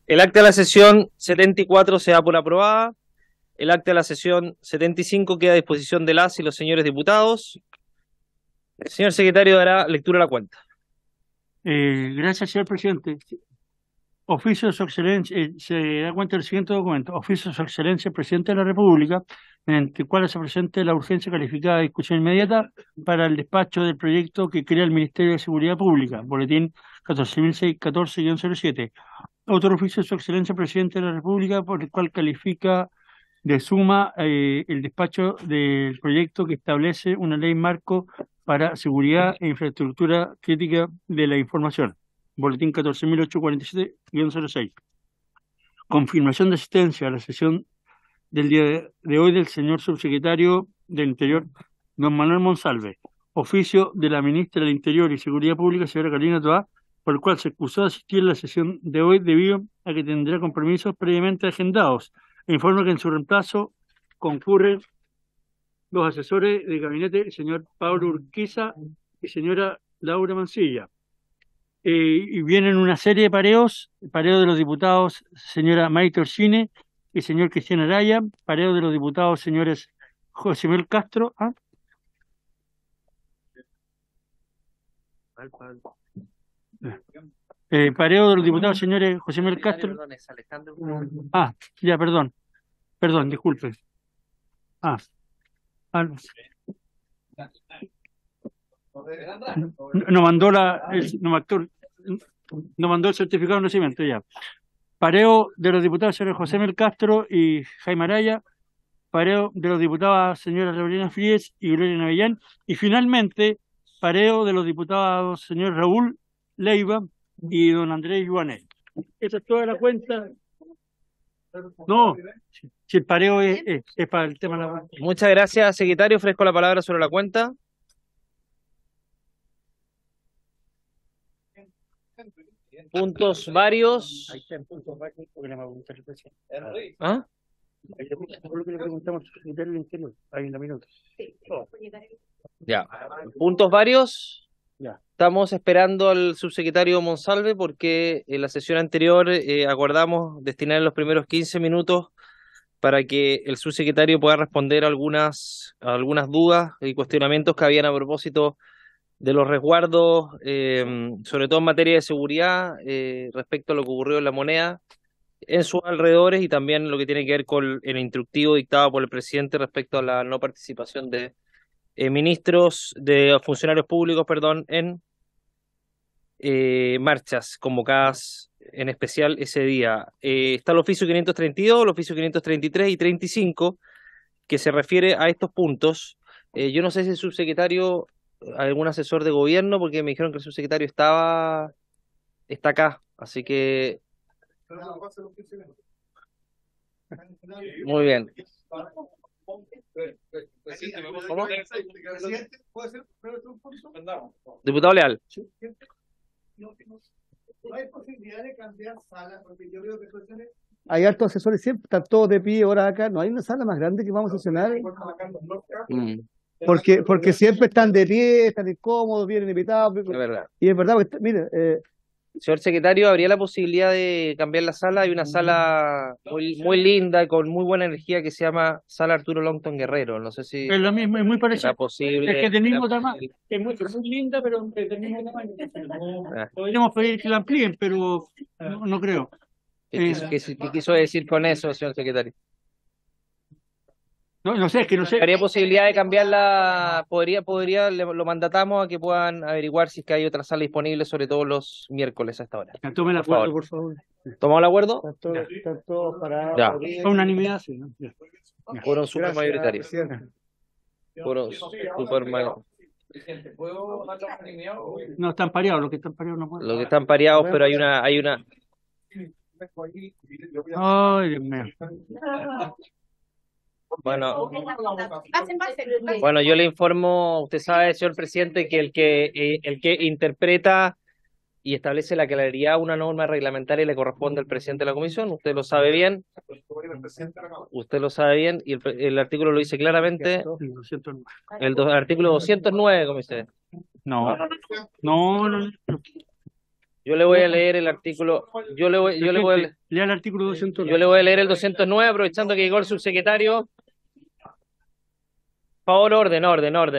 El acta de la sesión 74 se da por aprobada. El acta de la sesión 75 queda a disposición de las y los señores diputados. El señor secretario dará lectura a la cuenta. Gracias, señor presidente. Oficio de su excelencia, se da cuenta del siguiente documento. Oficio de su excelencia, presidente de la República, mediante el cual se presente la urgencia calificada de discusión inmediata para el despacho del proyecto que crea el Ministerio de Seguridad Pública, boletín 14.614-07. Otro oficio de su excelencia, presidente de la República, por el cual califica de suma el despacho del proyecto que establece una ley marco para seguridad e infraestructura crítica de la información. Boletín 14.847-06. Confirmación de asistencia a la sesión del día de hoy del señor subsecretario del Interior, don Manuel Monsalve. Oficio de la ministra del Interior y Seguridad Pública, señora Carolina Toá, por el cual se excusó de asistir a la sesión de hoy debido a que tendrá compromisos previamente agendados. E informo que en su reemplazo concurren los asesores de gabinete, el señor Pablo Urquiza y señora Laura Mancilla. Y vienen una serie de pareos: pareo de los diputados señora Maite Orsini y señor Cristian Araya, pareo de los diputados señores José Miguel Castro, pareo de los diputados señores José Miguel Castro. Ya, perdón, disculpe. No mandó el certificado de nacimiento, ya. Pareo de los diputados señores José Miguel Castro y Jaime Araya, pareo de los diputados señoras Carolina Fríes y Gloria Navellán, y finalmente pareo de los diputados señor Raúl Leiva y don Andrés Yuanel. Esa es toda la cuenta. No, si el pareo es para el tema de la... Muchas gracias, secretario. Ofrezco la palabra sobre la cuenta. Puntos varios. Ahí está en puntos varios, porque le vamos a preguntar al presidente. ¿Ah? Ahí le preguntamos al secretario del Interior. Hay una minuta. Ya. Puntos varios. Ya. Estamos esperando al subsecretario Monsalve porque en la sesión anterior acordamos destinar los primeros 15 minutos para que el subsecretario pueda responder a algunas dudas y cuestionamientos que habían a propósito de los resguardos, sobre todo en materia de seguridad, respecto a lo que ocurrió en La Moneda, en sus alrededores, y también lo que tiene que ver con el instructivo dictado por el presidente respecto a la no participación de funcionarios públicos, en marchas convocadas en especial ese día. Está el oficio 532, el oficio 533 y 35, que se refiere a estos puntos. Yo no sé si el subsecretario, algún asesor de gobierno, porque me dijeron que el subsecretario está acá, así que... Muy bien. ¿Cómo? Diputado Leal. No hay posibilidad de cambiar sala, porque yo veo que hay hartos asesores siempre, están todos de pie, ahora acá, no hay una sala más grande que vamos a sesionar. Porque siempre están de pie, están incómodos, vienen invitados. Es verdad. Y es verdad, porque, mire, señor secretario, ¿habría la posibilidad de cambiar la sala? Hay una sala muy linda, con muy buena energía, que se llama Sala Arturo Longton Guerrero. No sé si es lo mismo, es muy parecido. es posible. Es que del mismo tamaño, es muy linda, pero es del mismo tamaño. Podríamos pedir que la amplíen, pero no creo. ¿Qué quiso decir con eso, señor secretario? No sé, es que no sé. ¿Habría posibilidad de cambiarla? Lo mandatamos a que puedan averiguar si es que hay otra sala disponible, sobre todo los miércoles a esta hora. Tome el acuerdo, por favor. ¿Tomamos el acuerdo? están todos parados. Ya. Por unanimidad, sí, ¿no? Por un super mayoritario. Por un super mayoritario. No, están pareados, los que están pareados no pueden. Los que están pareados, pero hay una... Ay, Dios mío. Bueno, yo le informo, usted sabe, señor presidente, que el que interpreta y establece la claridad, una norma reglamentaria le corresponde al presidente de la comisión, usted lo sabe bien, y el artículo lo dice claramente, artículo 209, comisario. No, no, no, no. Yo le voy a leer el artículo, Lea el artículo 209. yo le voy a leer el 209, aprovechando que llegó el subsecretario. Por favor, orden.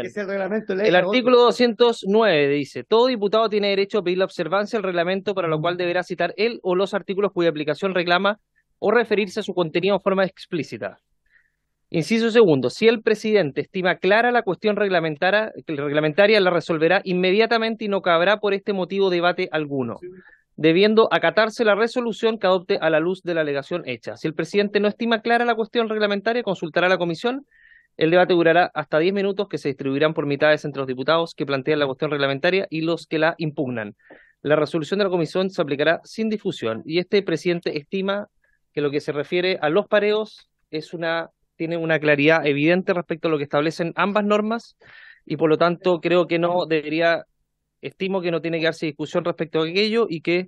Es el reglamento de ley. El artículo 209 dice: todo diputado tiene derecho a pedir la observancia del reglamento, para lo cual deberá citar él o los artículos cuya aplicación reclama o referirse a su contenido en forma explícita. Inciso segundo: si el presidente estima clara la cuestión reglamentaria, la resolverá inmediatamente y no cabrá por este motivo debate alguno, debiendo acatarse la resolución que adopte a la luz de la alegación hecha. Si el presidente no estima clara la cuestión reglamentaria, consultará a la comisión. El debate durará hasta 10 minutos, que se distribuirán por mitades entre los diputados que plantean la cuestión reglamentaria y los que la impugnan. La resolución de la comisión se aplicará sin difusión, y este presidente estima que lo que se refiere a los pareos tiene una claridad evidente respecto a lo que establecen ambas normas, y por lo tanto creo que estimo que no tiene que darse discusión respecto a aquello, y que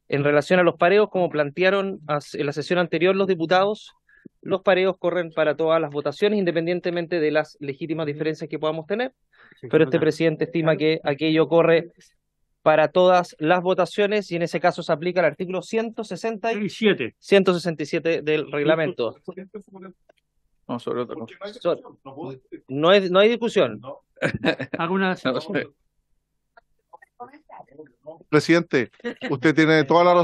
en relación a los pareos, como plantearon en la sesión anterior los diputados, los pareos corren para todas las votaciones, independientemente de las legítimas diferencias que podamos tener, pero este presidente estima que aquello corre para todas las votaciones, y en ese caso se aplica el artículo 167 del reglamento. No, sobre otra cosa. No hay discusión. Hago una... Presidente, usted tiene toda la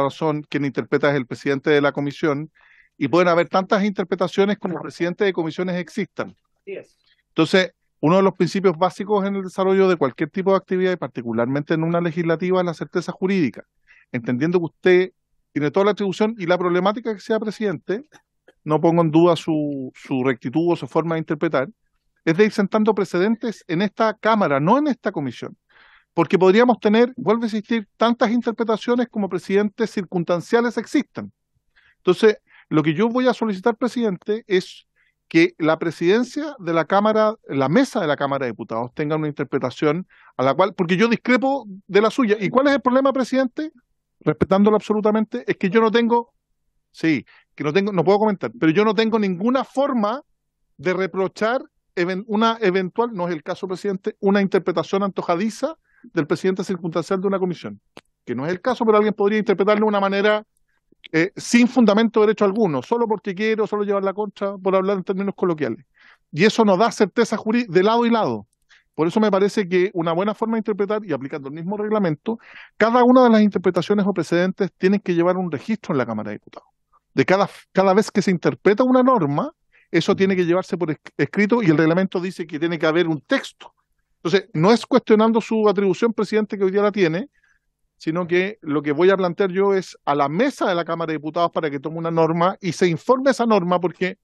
razón. Quien interpreta es el presidente de la comisión, y pueden haber tantas interpretaciones como presidentes de comisiones existan. Entonces, uno de los principios básicos en el desarrollo de cualquier tipo de actividad, y particularmente en una legislativa, es la certeza jurídica. Entendiendo que usted tiene toda la atribución y la problemática que sea presidente, no pongo en duda su rectitud o su forma de interpretar, es de ir sentando precedentes en esta Cámara, no en esta comisión. Porque podríamos tener, vuelve a existir, tantas interpretaciones como presidentes circunstanciales existan. Entonces, lo que yo voy a solicitar, presidente, es que la presidencia de la Cámara, la mesa de la Cámara de Diputados, tenga una interpretación a la cual, porque yo discrepo de la suya. ¿Y cuál es el problema, presidente? Respetándolo absolutamente, es que yo no tengo, no puedo comentar, pero yo no tengo ninguna forma de reprochar una eventual, no es el caso, presidente, una interpretación antojadiza del presidente circunstancial de una comisión, que no es el caso, pero alguien podría interpretarlo de una manera sin fundamento de derecho alguno, solo porque quiero, solo llevar la contra, por hablar en términos coloquiales. Y eso no da certeza jurídica de lado y lado. Por eso me parece que una buena forma de interpretar, y aplicando el mismo reglamento, cada una de las interpretaciones o precedentes tienen que llevar un registro en la Cámara de Diputados. De cada vez que se interpreta una norma, eso tiene que llevarse por escrito, y el reglamento dice que tiene que haber un texto. Entonces, no es cuestionando su atribución, presidente, que hoy día la tiene, sino que lo que voy a plantear yo es a la mesa de la Cámara de Diputados para que tome una norma y se informe esa norma, porque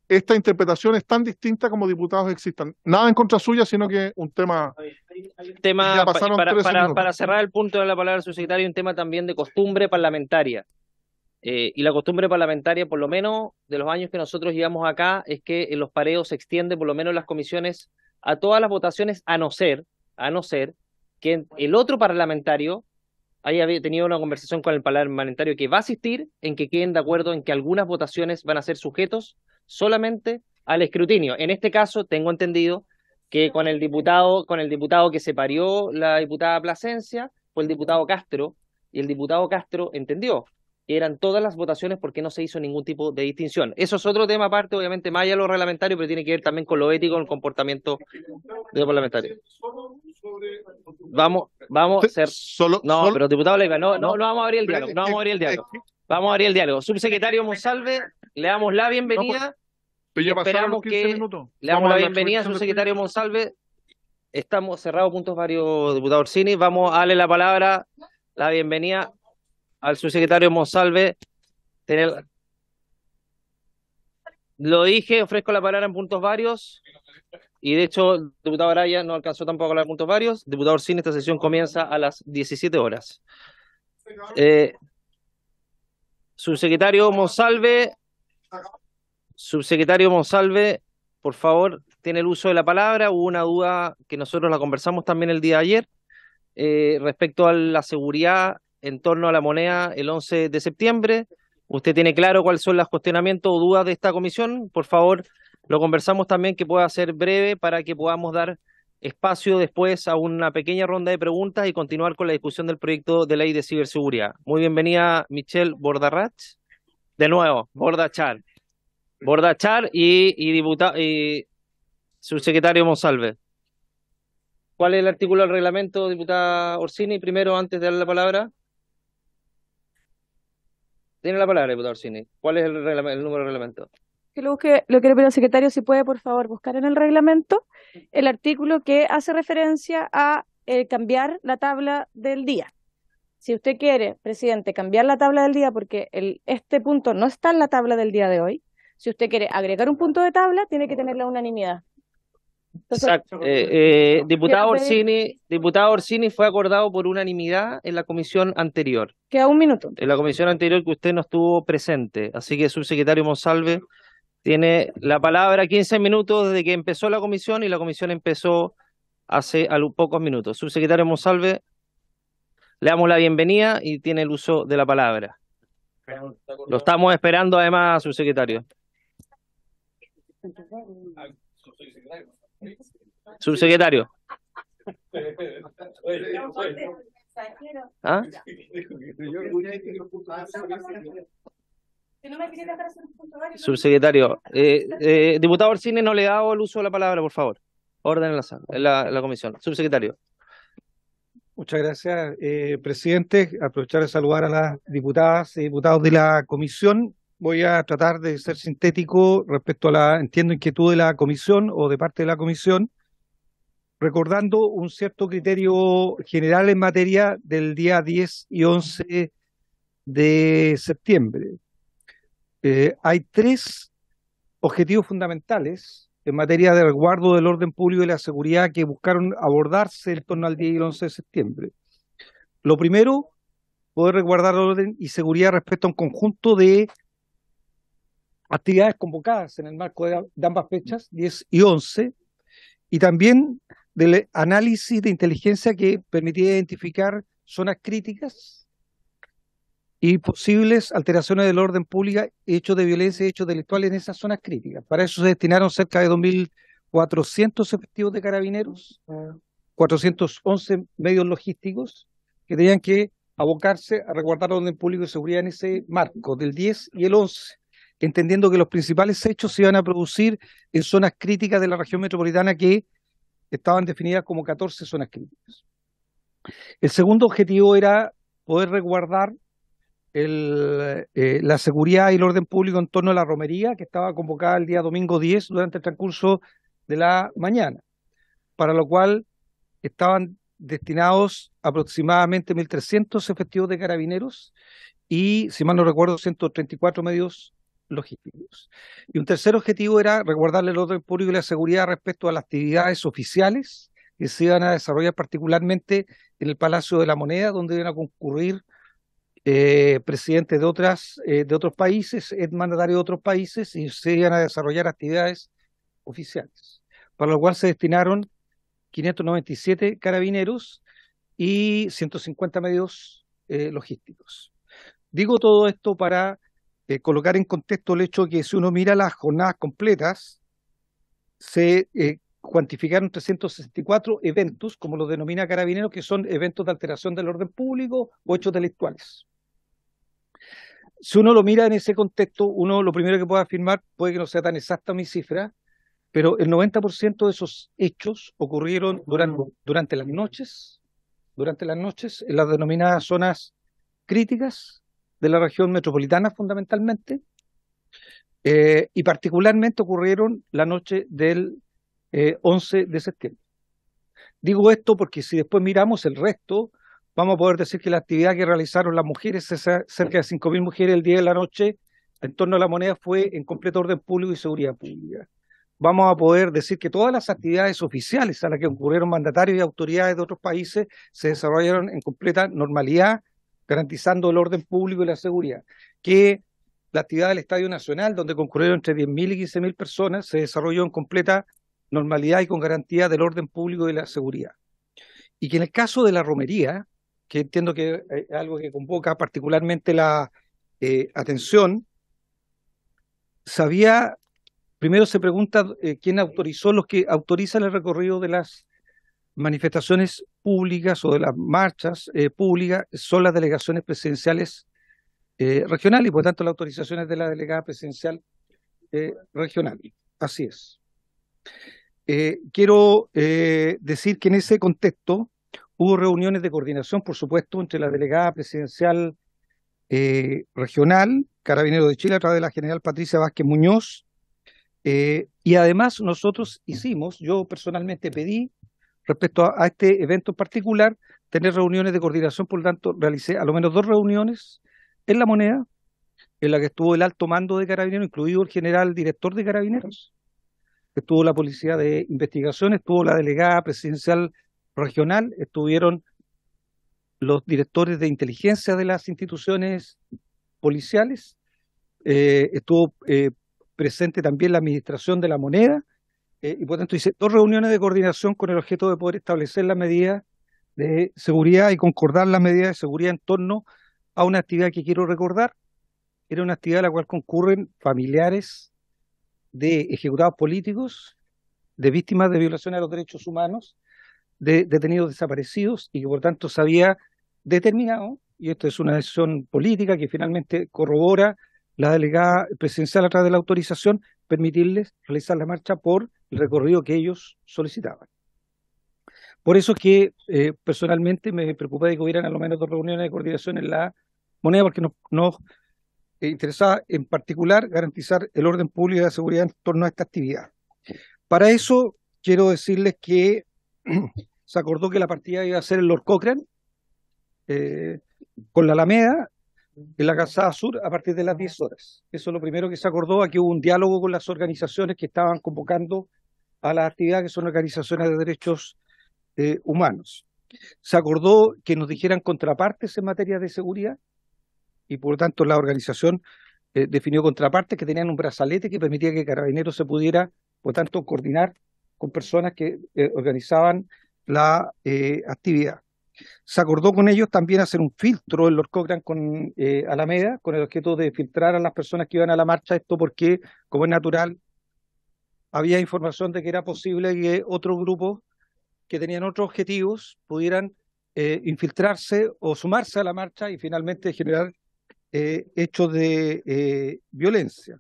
esta interpretación es tan distinta como diputados existan. Nada en contra suya, sino que un tema... Para cerrar el punto de la palabra del subsecretario, un tema también de costumbre parlamentaria. Y la costumbre parlamentaria, por lo menos de los años que nosotros llevamos acá, es que en los pareos se extiende, por lo menos en las comisiones, a todas las votaciones, a no ser que el otro parlamentario haya tenido una conversación con el parlamentario que va a asistir, en que queden de acuerdo en que algunas votaciones van a ser sujetos solamente al escrutinio. En este caso, tengo entendido que con el diputado que se parió la diputada Plasencia fue el diputado Castro, y el diputado Castro entendió que eran todas las votaciones porque no se hizo ningún tipo de distinción. Eso es otro tema aparte, obviamente, más allá de lo reglamentario, pero tiene que ver también con lo ético, el comportamiento de los parlamentarios. Vamos a hacer... pero diputado Leiva, no vamos a abrir el diálogo, Vamos a abrir el diálogo. Subsecretario Monsalve, le damos la bienvenida. Esperamos que le damos la bienvenida, subsecretario Monsalve. Estamos cerrados puntos varios, diputado Orsini. Vamos a darle la palabra, la bienvenida al subsecretario Monsalve. Lo dije, ofrezco la palabra en puntos varios, y de hecho el diputado Araya no alcanzó tampoco a hablar de puntos varios. Diputado Orsini, esta sesión comienza a las 17 horas. Subsecretario Monsalve, por favor, tiene el uso de la palabra. Hubo una duda que nosotros la conversamos también el día de ayer, respecto a la seguridad en torno a la moneda el 11 de septiembre. ¿Usted tiene claro cuáles son los cuestionamientos o dudas de esta comisión? Por favor, lo conversamos también que pueda ser breve para que podamos dar espacio después a una pequeña ronda de preguntas y continuar con la discusión del proyecto de ley de ciberseguridad. Muy bienvenida, Michelle Bordarrach. De nuevo, Bordachar y subsecretario Monsalve. ¿Cuál es el artículo del reglamento, diputada Orsini? Primero, antes de darle la palabra. Tiene la palabra, diputada Orsini. ¿Cuál es el número del reglamento? Lo que le pido al secretario, si puede, por favor, buscar en el reglamento el artículo que hace referencia a cambiar la tabla del día. Si usted quiere, presidente, cambiar la tabla del día, porque este punto no está en la tabla del día de hoy, si usted quiere agregar un punto de tabla, tiene que tener la unanimidad. Entonces, Exacto. Diputada Orsini fue acordado por unanimidad en la comisión anterior. queda un minuto. En la comisión anterior que usted no estuvo presente. Así que, subsecretario Monsalve, tiene la palabra 15 minutos desde que empezó la comisión y la comisión empezó hace pocos minutos. Subsecretario Monsalve, le damos la bienvenida y tiene el uso de la palabra. Lo estamos esperando además, subsecretario. Subsecretario. ¿Ah? Subsecretario, diputado Orsini, no le he dado el uso de la palabra, por favor. Orden en la comisión. Subsecretario. Muchas gracias, presidente. Aprovechar de saludar a las diputadas y diputados de la comisión. Voy a tratar de ser sintético respecto a la, entiendo, inquietud de la comisión o de parte de la comisión, recordando un cierto criterio general en materia del día 10 y 11 de septiembre. Hay tres objetivos fundamentales en materia de resguardo del orden público y la seguridad que buscaron abordarse en torno al 10 y el 11 de septiembre. Lo primero, poder resguardar el orden y seguridad respecto a un conjunto de actividades convocadas en el marco de ambas fechas, 10 y 11, y también del análisis de inteligencia que permitía identificar zonas críticas y posibles alteraciones del orden público, hechos de violencia y hechos delictuales en esas zonas críticas. Para eso se destinaron cerca de 2.400 efectivos de carabineros, 411 medios logísticos que tenían que abocarse a resguardar el orden público y seguridad en ese marco del 10 y el 11, entendiendo que los principales hechos se iban a producir en zonas críticas de la región metropolitana que estaban definidas como 14 zonas críticas. El segundo objetivo era poder resguardar la seguridad y el orden público en torno a la romería que estaba convocada el día domingo 10 durante el transcurso de la mañana, para lo cual estaban destinados aproximadamente 1.300 efectivos de carabineros y, si mal no recuerdo, 134 medios logísticos. Y un tercer objetivo era resguardar el orden público y la seguridad respecto a las actividades oficiales que se iban a desarrollar particularmente en el Palacio de la Moneda, donde iban a concurrir presidentes de otros países, mandatarios de otros países, y se iban a desarrollar actividades oficiales, para lo cual se destinaron 597 carabineros y 150 medios logísticos. Digo todo esto para colocar en contexto el hecho de que si uno mira las jornadas completas, se cuantificaron 364 eventos, como lo denomina Carabineros, que son eventos de alteración del orden público o hechos delictuales. Si uno lo mira en ese contexto, uno lo primero que puede afirmar, puede que no sea tan exacta mi cifra, pero el 90% de esos hechos ocurrieron durante las noches, en las denominadas zonas críticas de la región metropolitana fundamentalmente, y particularmente ocurrieron la noche del 11 de septiembre. Digo esto porque si después miramos el resto, vamos a poder decir que la actividad que realizaron las mujeres, cerca de 5.000 mujeres el día de la noche, en torno a la moneda, fue en completo orden público y seguridad pública. Vamos a poder decir que todas las actividades oficiales a las que ocurrieron mandatarios y autoridades de otros países se desarrollaron en completa normalidad, garantizando el orden público y la seguridad. Que la actividad del Estadio Nacional, donde concurrieron entre 10.000 y 15.000 personas, se desarrolló en completa normalidad y con garantía del orden público y la seguridad. y que en el caso de la romería, que entiendo que es algo que convoca particularmente la atención, primero se pregunta quién autorizó, los que autorizan el recorrido de las manifestaciones públicas o de las marchas públicas son las delegaciones presidenciales regionales y por tanto la autorización es de la delegada presidencial regional. Así es. Quiero decir que en ese contexto hubo reuniones de coordinación, por supuesto, entre la delegada presidencial regional, Carabineros de Chile, a través de la general Patricia Vázquez Muñoz, y además nosotros yo personalmente pedí, respecto a este evento en particular, tener reuniones de coordinación, por lo tanto, realicé a lo menos 2 reuniones en La Moneda, en la que estuvo el alto mando de Carabineros, incluido el general director de Carabineros, estuvo la Policía de Investigación, estuvo la delegada presidencial regional, estuvieron los directores de inteligencia de las instituciones policiales, estuvo presente también la administración de La Moneda, y por tanto hice 2 reuniones de coordinación con el objeto de poder establecer las medidas de seguridad y concordar las medidas de seguridad en torno a una actividad que quiero recordar. Era una actividad a la cual concurren familiares de ejecutados políticos, de víctimas de violaciones a los derechos humanos, de detenidos desaparecidos, y que por tanto se había determinado, y esto es una decisión política que finalmente corrobora la delegada presidencial a través de la autorización, permitirles realizar la marcha por el recorrido que ellos solicitaban. Por eso es que personalmente me preocupé de que hubieran a lo menos 2 reuniones de coordinación en La Moneda, porque nos interesaba en particular garantizar el orden público y la seguridad en torno a esta actividad. Para eso quiero decirles que se acordó que la partida iba a ser en Lord Cochrane, con la Alameda, en la Calzada Sur, a partir de las 10 horas. Eso es lo primero que se acordó. Aquí hubo un diálogo con las organizaciones que estaban convocando a la actividad, que son organizaciones de derechos humanos. Se acordó que nos dijeran contrapartes en materia de seguridad, y por lo tanto la organización definió contrapartes que tenían un brazalete que permitía que Carabineros se pudiera, por tanto, coordinar con personas que organizaban la actividad. Se acordó con ellos también hacer un filtro en Lord Cochrane con Alameda, con el objeto de filtrar a las personas que iban a la marcha, esto porque, como es natural, había información de que era posible que otros grupos que tenían otros objetivos pudieran infiltrarse o sumarse a la marcha y finalmente generar hechos de violencia.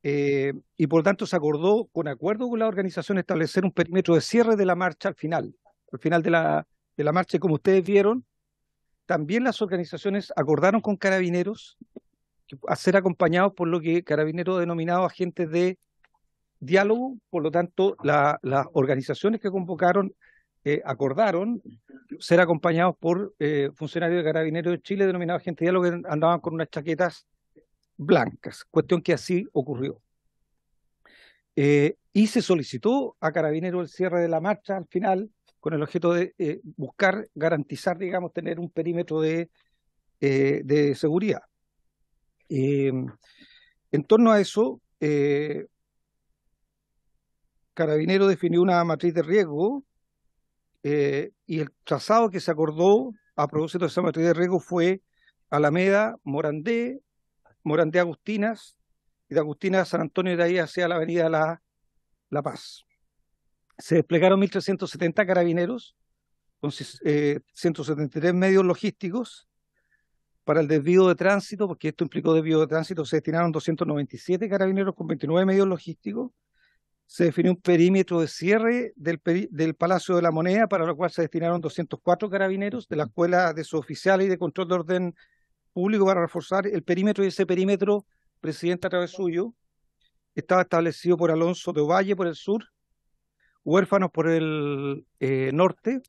Y por lo tanto se acordó, con acuerdo con la organización, establecer un perímetro de cierre de la marcha al final de la marcha. Y como ustedes vieron, también las organizaciones acordaron con Carabineros a ser acompañados por lo que Carabineros ha denominado agentes de diálogo. Por lo tanto, las organizaciones que convocaron acordaron ser acompañados por funcionarios de Carabineros de Chile denominados agentes de diálogo, que andaban con unas chaquetas blancas, cuestión que así ocurrió. Y se solicitó a Carabineros el cierre de la marcha al final, con el objeto de buscar garantizar, digamos, tener un perímetro de seguridad. En torno a eso, Carabineros definió una matriz de riesgo, y el trazado que se acordó a propósito de esa matriz de riesgo fue Alameda, Morandé Agustinas, y de Agustinas a San Antonio, y de ahí hacia la avenida La Paz. Se desplegaron 1.370 carabineros con 173 medios logísticos para el desvío de tránsito, porque esto implicó desvío de tránsito. Se destinaron 297 carabineros con 29 medios logísticos. Se definió un perímetro de cierre del Palacio de la Moneda, para lo cual se destinaron 204 carabineros de la Escuela de Suboficiales y de Control de Orden Público para reforzar el perímetro. Y ese perímetro, presidente, a través suyo, estaba establecido por Alonso de Ovalle por el sur, Huérfanos por el norte,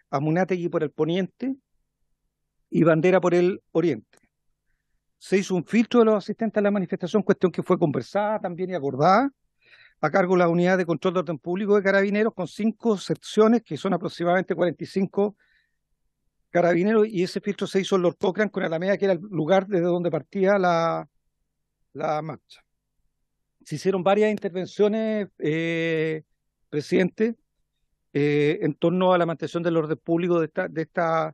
Amunátegui por el poniente y Bandera por el oriente. Se hizo un filtro de los asistentes a la manifestación, cuestión que fue conversada también y acordada, a cargo de la Unidad de Control de Orden Público de Carabineros, con 5 secciones, que son aproximadamente 45 carabineros, y ese filtro se hizo en Lord Cochrane con Alameda, que era el lugar desde donde partía la marcha. Se hicieron varias intervenciones, presidente, en torno a la mantención del orden público de esta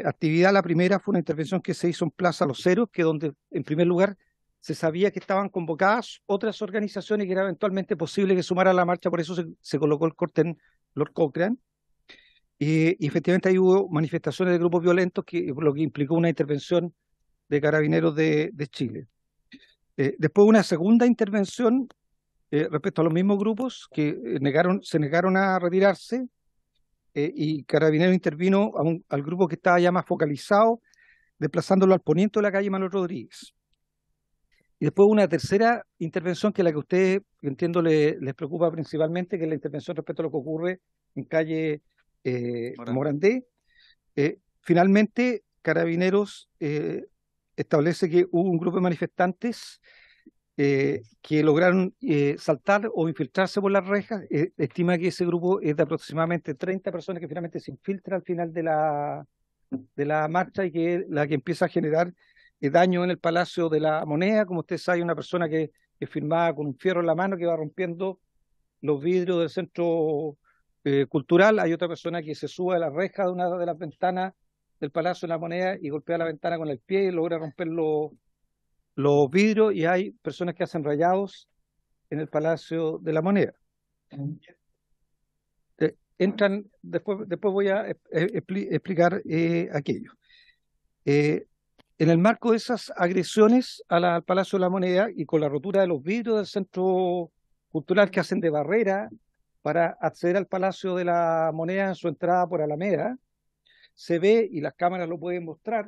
actividad. La primera fue una intervención que se hizo en Plaza Los Ceros, que donde en primer lugar se sabía que estaban convocadas otras organizaciones y que era eventualmente posible que sumara a la marcha, por eso se colocó el corten Lord Cochrane. Y efectivamente ahí hubo manifestaciones de grupos violentos, lo que implicó una intervención de Carabineros de Chile. Después una segunda intervención respecto a los mismos grupos que se negaron a retirarse, y Carabineros intervino al grupo que estaba ya más focalizado, desplazándolo al poniente de la calle Manuel Rodríguez. Y después una tercera intervención, que es la que a ustedes, entiendo, les preocupa principalmente, que es la intervención respecto a lo que ocurre en calle Morandé. Finalmente, Carabineros establece que hubo un grupo de manifestantes que lograron saltar o infiltrarse por las rejas. Estima que ese grupo es de aproximadamente 30 personas que finalmente se infiltra al final de la marcha, y que es la que empieza a generar daño en el Palacio de la Moneda. Como ustedes saben, una persona que firmaba con un fierro en la mano, que va rompiendo los vidrios del centro cultural. Hay otra persona que se sube a la reja de una de las ventanas del Palacio de la Moneda y golpea la ventana con el pie y logra romper los vidrios, y hay personas que hacen rayados en el Palacio de la Moneda. Entran, después voy a explicar aquello. En el marco de esas agresiones al Palacio de la Moneda, y con la rotura de los vidrios del centro cultural, que hacen de barrera para acceder al Palacio de la Moneda en su entrada por Alameda, se ve, y las cámaras lo pueden mostrar,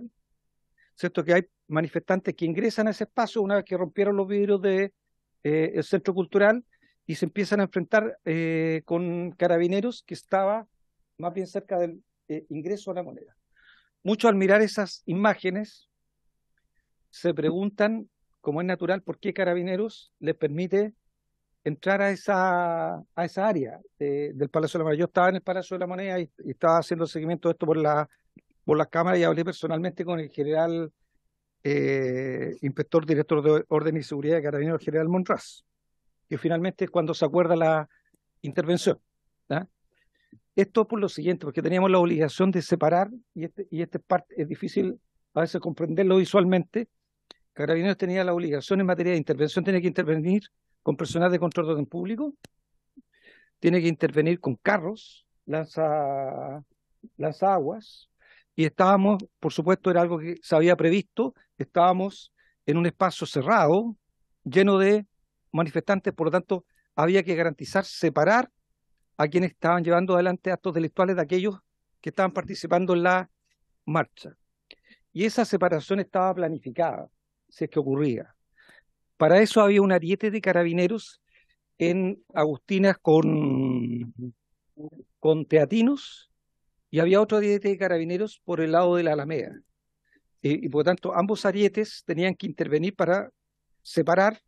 ¿cierto?, que hay manifestantes que ingresan a ese espacio una vez que rompieron los vidrios del centro cultural, y se empiezan a enfrentar con Carabineros, que estaba más bien cerca del ingreso a la Moneda. Muchos, al mirar esas imágenes, se preguntan, como es natural, por qué Carabineros les permite entrar a esa área del Palacio de la Moneda. Yo estaba en el Palacio de la Moneda y estaba haciendo seguimiento de esto por las cámaras, y hablé personalmente con el general inspector director de Orden y Seguridad de Carabineros, el general Monraz, que finalmente es cuando se acuerda la intervención. ¿Ah? Esto por lo siguiente, porque teníamos la obligación de separar, y este parte es difícil a veces comprenderlo visualmente. Carabineros tenía la obligación en materia de intervención, tiene que intervenir con personal de control de orden público, tiene que intervenir con carros, lanzaguas, y estábamos, por supuesto, era algo que se había previsto, estábamos en un espacio cerrado, lleno de manifestantes, por lo tanto, había que garantizar, separar a quienes estaban llevando adelante actos delictuales de aquellos que estaban participando en la marcha. Y esa separación estaba planificada, si es que ocurría. Para eso había un ariete de Carabineros en Agustinas con Teatinos, y había otro ariete de Carabineros por el lado de la Alameda. Y por lo tanto, ambos arietes tenían que intervenir para separar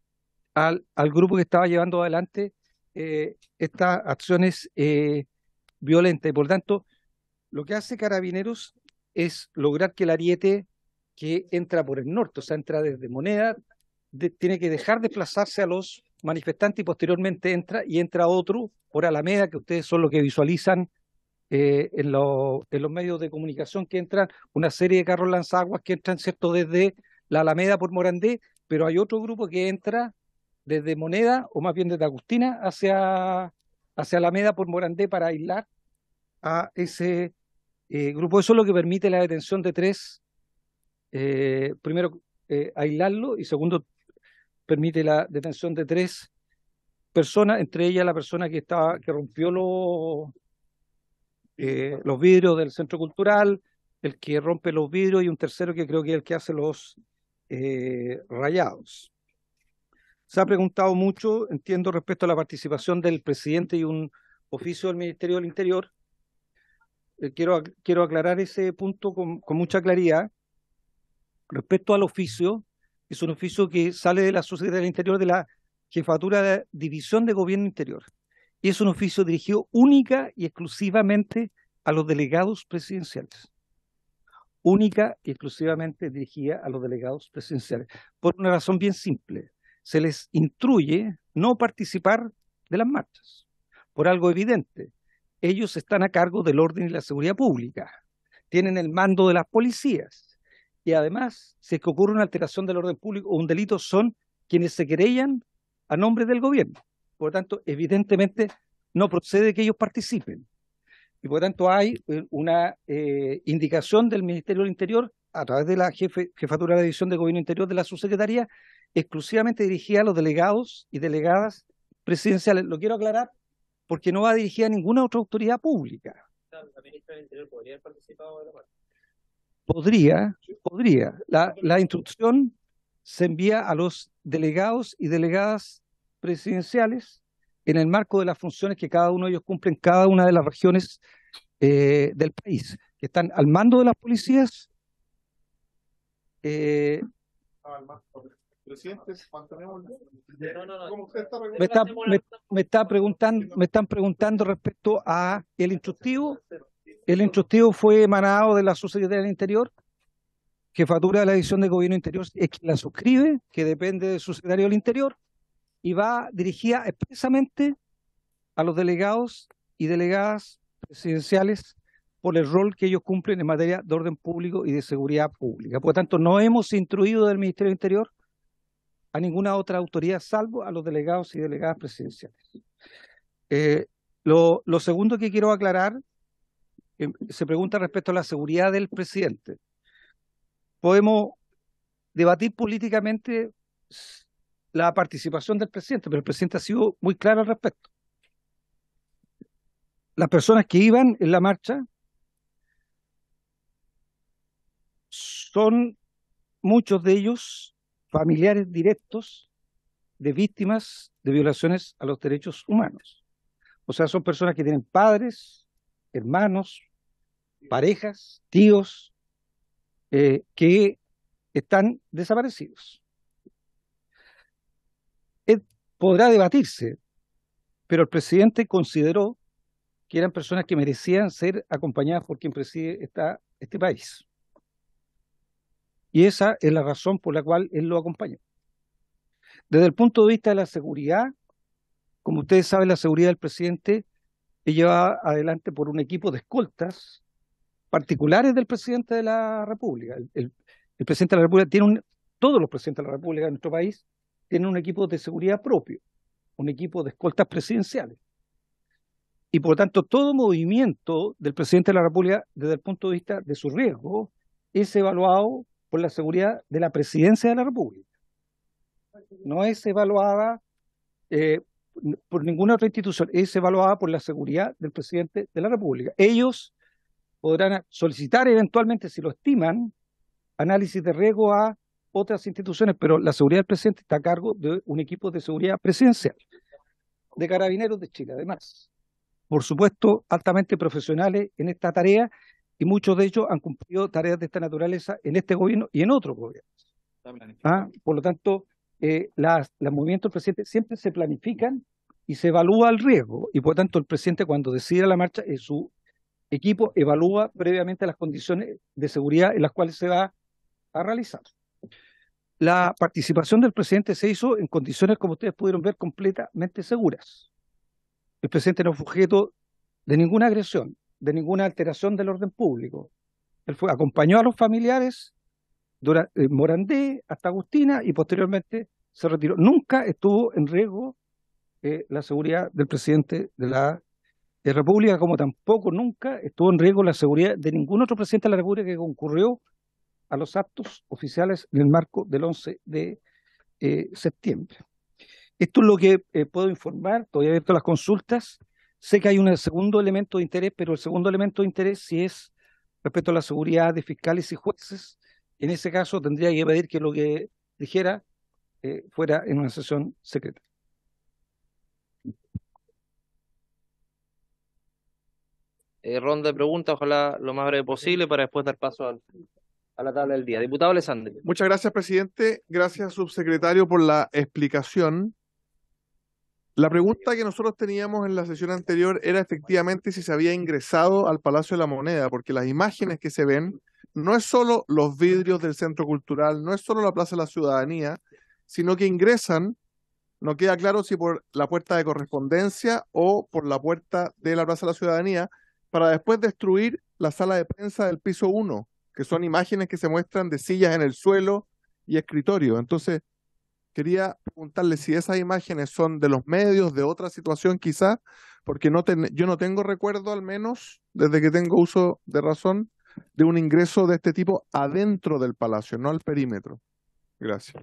al grupo que estaba llevando adelante estas acciones violentas. Y por lo tanto, lo que hace Carabineros es lograr que el ariete que entra por el norte, o sea, entra desde Moneda, tiene que dejar desplazarse a los manifestantes, y posteriormente entra otro por Alameda, que ustedes son los que visualizan en los medios de comunicación, que entran una serie de carros lanzaguas que entran, ¿cierto?, desde la Alameda por Morandé, pero hay otro grupo que entra desde Moneda, o más bien desde Agustina, hacia Alameda por Morandé, para aislar a ese grupo. Eso es lo que permite la detención de tres, primero aislarlo, y segundo, permite la detención de tres personas, entre ellas la persona que rompió los vidrios del centro cultural, el que rompe los vidrios, y un tercero que creo que es el que hace los rayados. Se ha preguntado mucho, entiendo, respecto a la participación del presidente y un oficio del Ministerio del Interior. Quiero aclarar ese punto con mucha claridad. Respecto al oficio, es un oficio que sale de la Secretaría del Interior, de la Jefatura de División de Gobierno Interior, y es un oficio dirigido única y exclusivamente a los delegados presidenciales. Única y exclusivamente dirigida a los delegados presidenciales, por una razón bien simple: se les instruye no participar de las marchas, por algo evidente. ellos están a cargo del orden y la seguridad pública, tienen el mando de las policías y además, si es que ocurre una alteración del orden público o un delito, son quienes se querellan a nombre del gobierno. Por lo tanto, evidentemente no procede que ellos participen. Y por lo tanto hay una indicación del Ministerio del Interior a través de la Jefatura de la División de Gobierno Interior de la Subsecretaría, exclusivamente dirigida a los delegados y delegadas presidenciales. Lo quiero aclarar porque no va dirigida a ninguna otra autoridad pública. ¿La ministra del Interior podría haber participado de la marcha? Podría. La instrucción se envía a los delegados y delegadas presidenciales en el marco de las funciones que cada uno de ellos cumple en cada una de las regiones del país, que están al mando de las policías. Presidente, Me están preguntando respecto a el instructivo. El instructivo fue emanado de la Subsecretaría del Interior, Jefatura de la División de Gobierno Interior, es quien la suscribe, que depende del Subsecretario del Interior, y va dirigida expresamente a los delegados y delegadas presidenciales por el rol que ellos cumplen en materia de orden público y de seguridad pública. Por lo tanto, no hemos instruido del Ministerio del Interior a ninguna otra autoridad, salvo a los delegados y delegadas presidenciales. Lo segundo que quiero aclarar, se pregunta respecto a la seguridad del presidente. Podemos debatir políticamente la participación del presidente, pero el presidente ha sido muy claro al respecto. Las personas que iban en la marcha son muchos de ellos familiares directos de víctimas de violaciones a los derechos humanos. O sea, son personas que tienen padres, hermanos, parejas, tíos, que están desaparecidos. Podrá debatirse, pero el presidente consideró que eran personas que merecían ser acompañadas por quien preside este país. Y esa es la razón por la cual él lo acompañó. Desde el punto de vista de la seguridad, como ustedes saben, la seguridad del presidente es llevada adelante por un equipo de escoltas particulares del presidente de la República. El presidente de la República todos los presidentes de la República de nuestro país tienen un equipo de seguridad propio, un equipo de escoltas presidenciales. Y por lo tanto, todo movimiento del presidente de la República, desde el punto de vista de su riesgo, es evaluado por la seguridad de la presidencia de la República. No es evaluada por ninguna otra institución, es evaluada por la seguridad del presidente de la República. Ellos podrán solicitar eventualmente, si lo estiman, análisis de riesgo a otras instituciones, pero la seguridad del presidente está a cargo de un equipo de seguridad presidencial, de Carabineros de Chile, además. Por supuesto, altamente profesionales en esta tarea, y muchos de ellos han cumplido tareas de esta naturaleza en este gobierno y en otros gobiernos. Por lo tanto, los movimientos del presidente siempre se planifican y se evalúa el riesgo, y por lo tanto el presidente, cuando decide la marcha, su equipo evalúa previamente las condiciones de seguridad en las cuales se va a realizar. La participación del presidente se hizo en condiciones, como ustedes pudieron ver, completamente seguras. El presidente no fue objeto de ninguna agresión, de ninguna alteración del orden público. Él acompañó a los familiares en Morandé hasta Agustina y posteriormente se retiró. Nunca estuvo en riesgo la seguridad del presidente de la República, como tampoco nunca estuvo en riesgo la seguridad de ningún otro presidente de la República que concurrió a los actos oficiales en el marco del 11 de septiembre. Esto es lo que puedo informar. Estoy abierto a las consultas. Sé que hay un segundo elemento de interés, pero el segundo elemento de interés sí es respecto a la seguridad de fiscales y jueces. En ese caso tendría que pedir que lo que dijera fuera en una sesión secreta. Ronda de preguntas, ojalá lo más breve posible, para después dar paso a la tabla del día. Diputado Alessandri. Muchas gracias, presidente. Gracias, subsecretario, por la explicación. La pregunta que nosotros teníamos en la sesión anterior era efectivamente si se había ingresado al Palacio de la Moneda, porque las imágenes que se ven no es solo los vidrios del Centro Cultural, no es solo la Plaza de la Ciudadanía, sino que ingresan no queda claro si por la puerta de correspondencia o por la puerta de la Plaza de la Ciudadanía, para después destruir la sala de prensa del piso 1, que son imágenes que se muestran de sillas en el suelo y escritorio. Entonces, quería preguntarle si esas imágenes son de los medios, de otra situación quizás, porque yo no tengo recuerdo, al menos desde que tengo uso de razón, de un ingreso de este tipo adentro del palacio, no al perímetro. Gracias.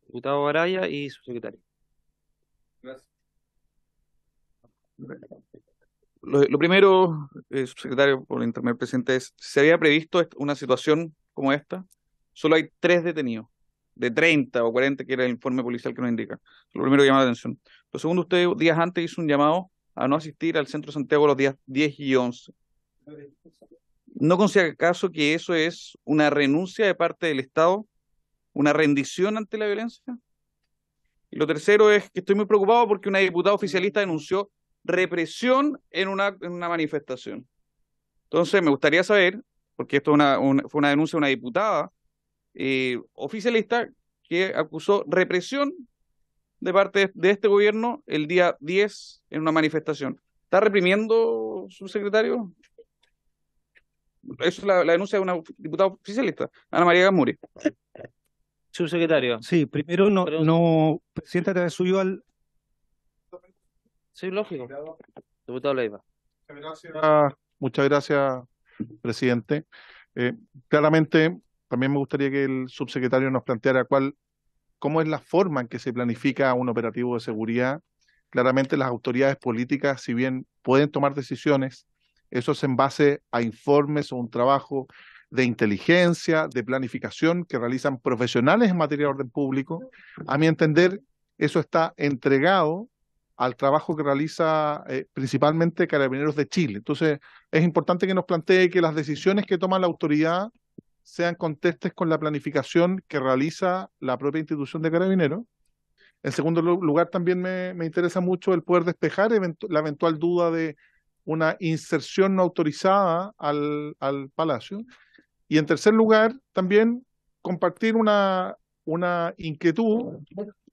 Diputado Araya y subsecretario. Lo primero, subsecretario, por internet presidente, es, ¿se había previsto una situación como esta? Solo hay 3 detenidos, de 30 o 40 que era el informe policial que nos indica. Lo primero que llama la atención. Lo segundo, usted días antes hizo un llamado a no asistir al Centro Santiago los días 10 y 11. ¿No considera acaso que eso es una renuncia de parte del Estado, una rendición ante la violencia? Y lo tercero es que estoy muy preocupado porque una diputada oficialista denunció represión en una manifestación. Entonces me gustaría saber, porque esto fue una denuncia de una diputada oficialista que acusó represión de parte de este gobierno el día 10 en una manifestación. ¿Está reprimiendo, subsecretario? Eso es la denuncia de una diputada oficialista, Ana María Gamuri. Subsecretario. Sí, primero presidente, te subió al... Sí, lógico. Diputado Leiva. Muchas gracias, presidente. Claramente, también me gustaría que el subsecretario nos planteara cómo es la forma en que se planifica un operativo de seguridad. Claramente las autoridades políticas, si bien pueden tomar decisiones, eso es en base a informes o un trabajo de inteligencia, de planificación que realizan profesionales en materia de orden público. A mi entender, eso está entregado al trabajo que realiza principalmente Carabineros de Chile. Entonces, es importante que nos plantee que las decisiones que toma la autoridad sean contestes con la planificación que realiza la propia institución de Carabineros. En segundo lugar, también me interesa mucho el poder despejar la eventual duda de una inserción no autorizada al Palacio. Y en tercer lugar, también compartir una inquietud.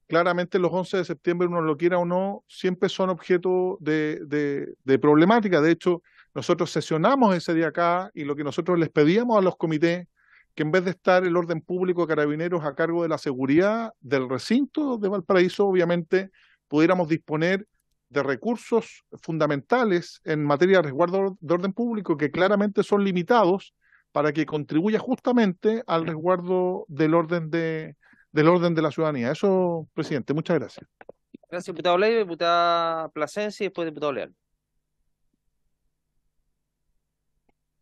Claramente los 11 de septiembre, uno lo quiera o no, siempre son objeto de problemática. De hecho, nosotros sesionamos ese día acá y lo que nosotros les pedíamos a los comités, que en vez de estar el orden público de Carabineros a cargo de la seguridad del recinto de Valparaíso, obviamente pudiéramos disponer de recursos fundamentales en materia de resguardo de orden público que claramente son limitados para que contribuya justamente al resguardo del orden de la ciudadanía. Eso, presidente, muchas gracias. Gracias, diputado Leiva, diputada Plasencia y después diputado Leal.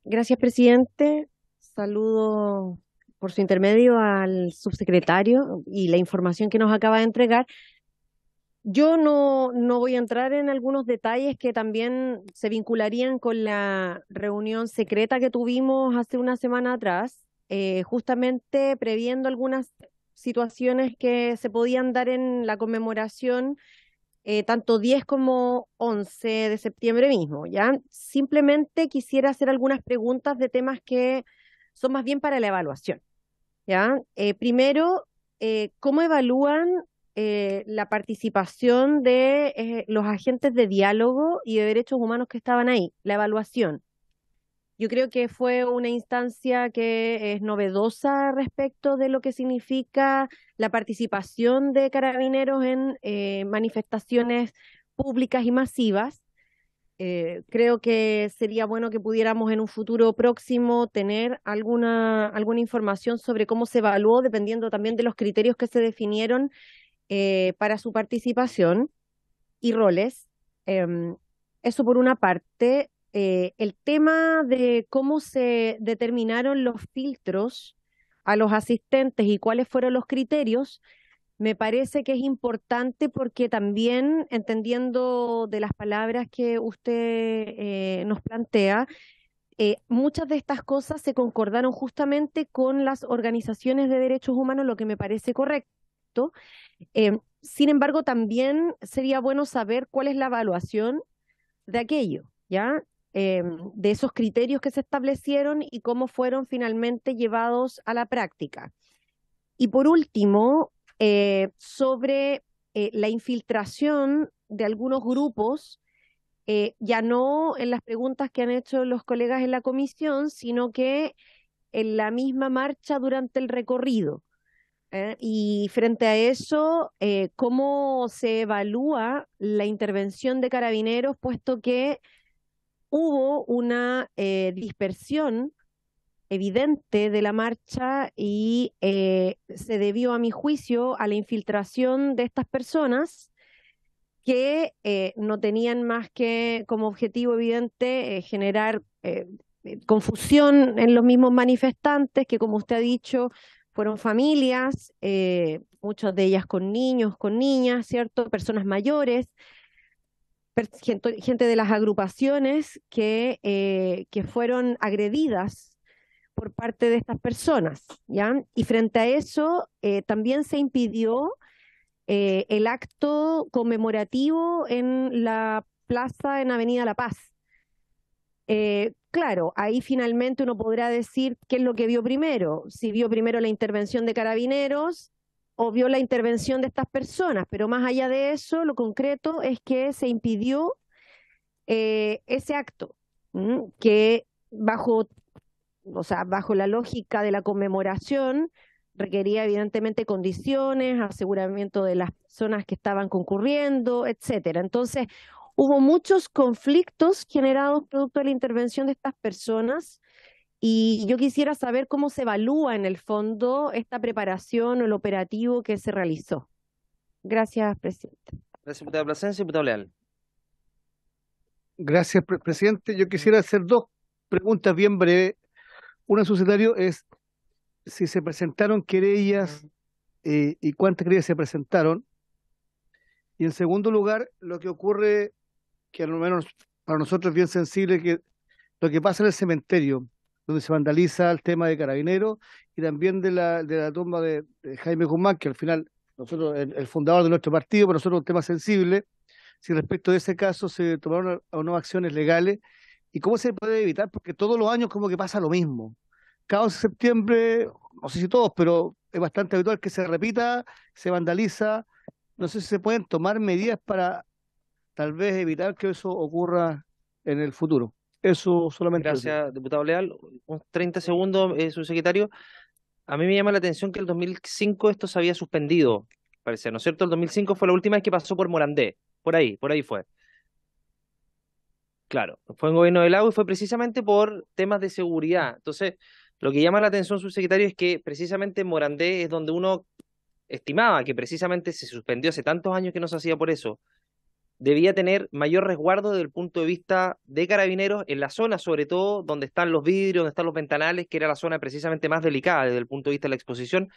Gracias, presidente. Saludo por su intermedio al subsecretario y la información que nos acaba de entregar. Yo no voy a entrar en algunos detalles que también se vincularían con la reunión secreta que tuvimos hace una semana atrás, justamente previendo algunas situaciones que se podían dar en la conmemoración, tanto 10 como 11 de septiembre mismo, ¿ya? Simplemente quisiera hacer algunas preguntas de temas que son más bien para la evaluación, ¿ya? Primero, ¿cómo evalúan la participación de los agentes de diálogo y de derechos humanos que estaban ahí? La evaluación. Yo creo que fue una instancia que es novedosa respecto de lo que significa la participación de Carabineros en manifestaciones públicas y masivas. Creo que sería bueno que pudiéramos en un futuro próximo tener alguna información sobre cómo se evaluó, dependiendo también de los criterios que se definieron para su participación y roles. Eso por una parte. El tema de cómo se determinaron los filtros a los asistentes y cuáles fueron los criterios, me parece que es importante porque también, entendiendo de las palabras que usted nos plantea, muchas de estas cosas se concordaron justamente con las organizaciones de derechos humanos, lo que me parece correcto. Sin embargo, también sería bueno saber cuál es la evaluación de aquello, ¿ya? De esos criterios que se establecieron y cómo fueron finalmente llevados a la práctica. Y por último, sobre la infiltración de algunos grupos, ya no en las preguntas que han hecho los colegas en la comisión, sino que en la misma marcha durante el recorrido. Y frente a eso, ¿cómo se evalúa la intervención de Carabineros, puesto que hubo una dispersión evidente de la marcha y se debió, a mi juicio, a la infiltración de estas personas que no tenían más que como objetivo evidente generar confusión en los mismos manifestantes, que como usted ha dicho, fueron familias, muchas de ellas con niños, con niñas, ¿cierto? Personas mayores, gente de las agrupaciones que fueron agredidas por parte de estas personas, ¿ya? Y frente a eso, también se impidió el acto conmemorativo en la plaza en Avenida La Paz. Claro, ahí finalmente uno podrá decir qué es lo que vio primero, si vio primero la intervención de Carabineros o vio la intervención de estas personas, pero más allá de eso, lo concreto es que se impidió ese acto, que bajo la lógica de la conmemoración requería evidentemente condiciones, aseguramiento de las personas que estaban concurriendo, etcétera. Entonces, hubo muchos conflictos generados producto de la intervención de estas personas y yo quisiera saber cómo se evalúa en el fondo esta preparación o el operativo que se realizó. Gracias, presidente. Gracias, diputada Plasencia. Diputado Leal. Gracias, presidente. Yo quisiera hacer dos preguntas bien breves. Una, subsecretario, es si se presentaron querellas y cuántas querellas se presentaron. Y en segundo lugar, lo que ocurre, que al menos para nosotros es bien sensible, que lo que pasa en el cementerio, donde se vandaliza el tema de Carabineros y también de la tumba de Jaime Guzmán, que al final nosotros, el fundador de nuestro partido, para nosotros es un tema sensible. Si respecto de ese caso se tomaron o no acciones legales y cómo se puede evitar, porque todos los años como que pasa lo mismo. Cada 11 de septiembre, no sé si todos, pero es bastante habitual que se repita, se vandaliza. No sé si se pueden tomar medidas para tal vez evitar que eso ocurra en el futuro. Eso solamente. Gracias, diputado Leal. Unos 30 segundos, subsecretario. A mí me llama la atención que el 2005 esto se había suspendido, parece, ¿no es cierto? El 2005 fue la última vez que pasó por Morandé. Por ahí fue. Claro, fue en gobierno de Lago y fue precisamente por temas de seguridad. Entonces, lo que llama la atención, subsecretario, es que precisamente en Morandé es donde uno estimaba que precisamente se suspendió hace tantos años que no se hacía por eso. Debía tener mayor resguardo desde el punto de vista de Carabineros en la zona, sobre todo donde están los vidrios, donde están los ventanales, que era la zona precisamente más delicada desde el punto de vista de la exposición,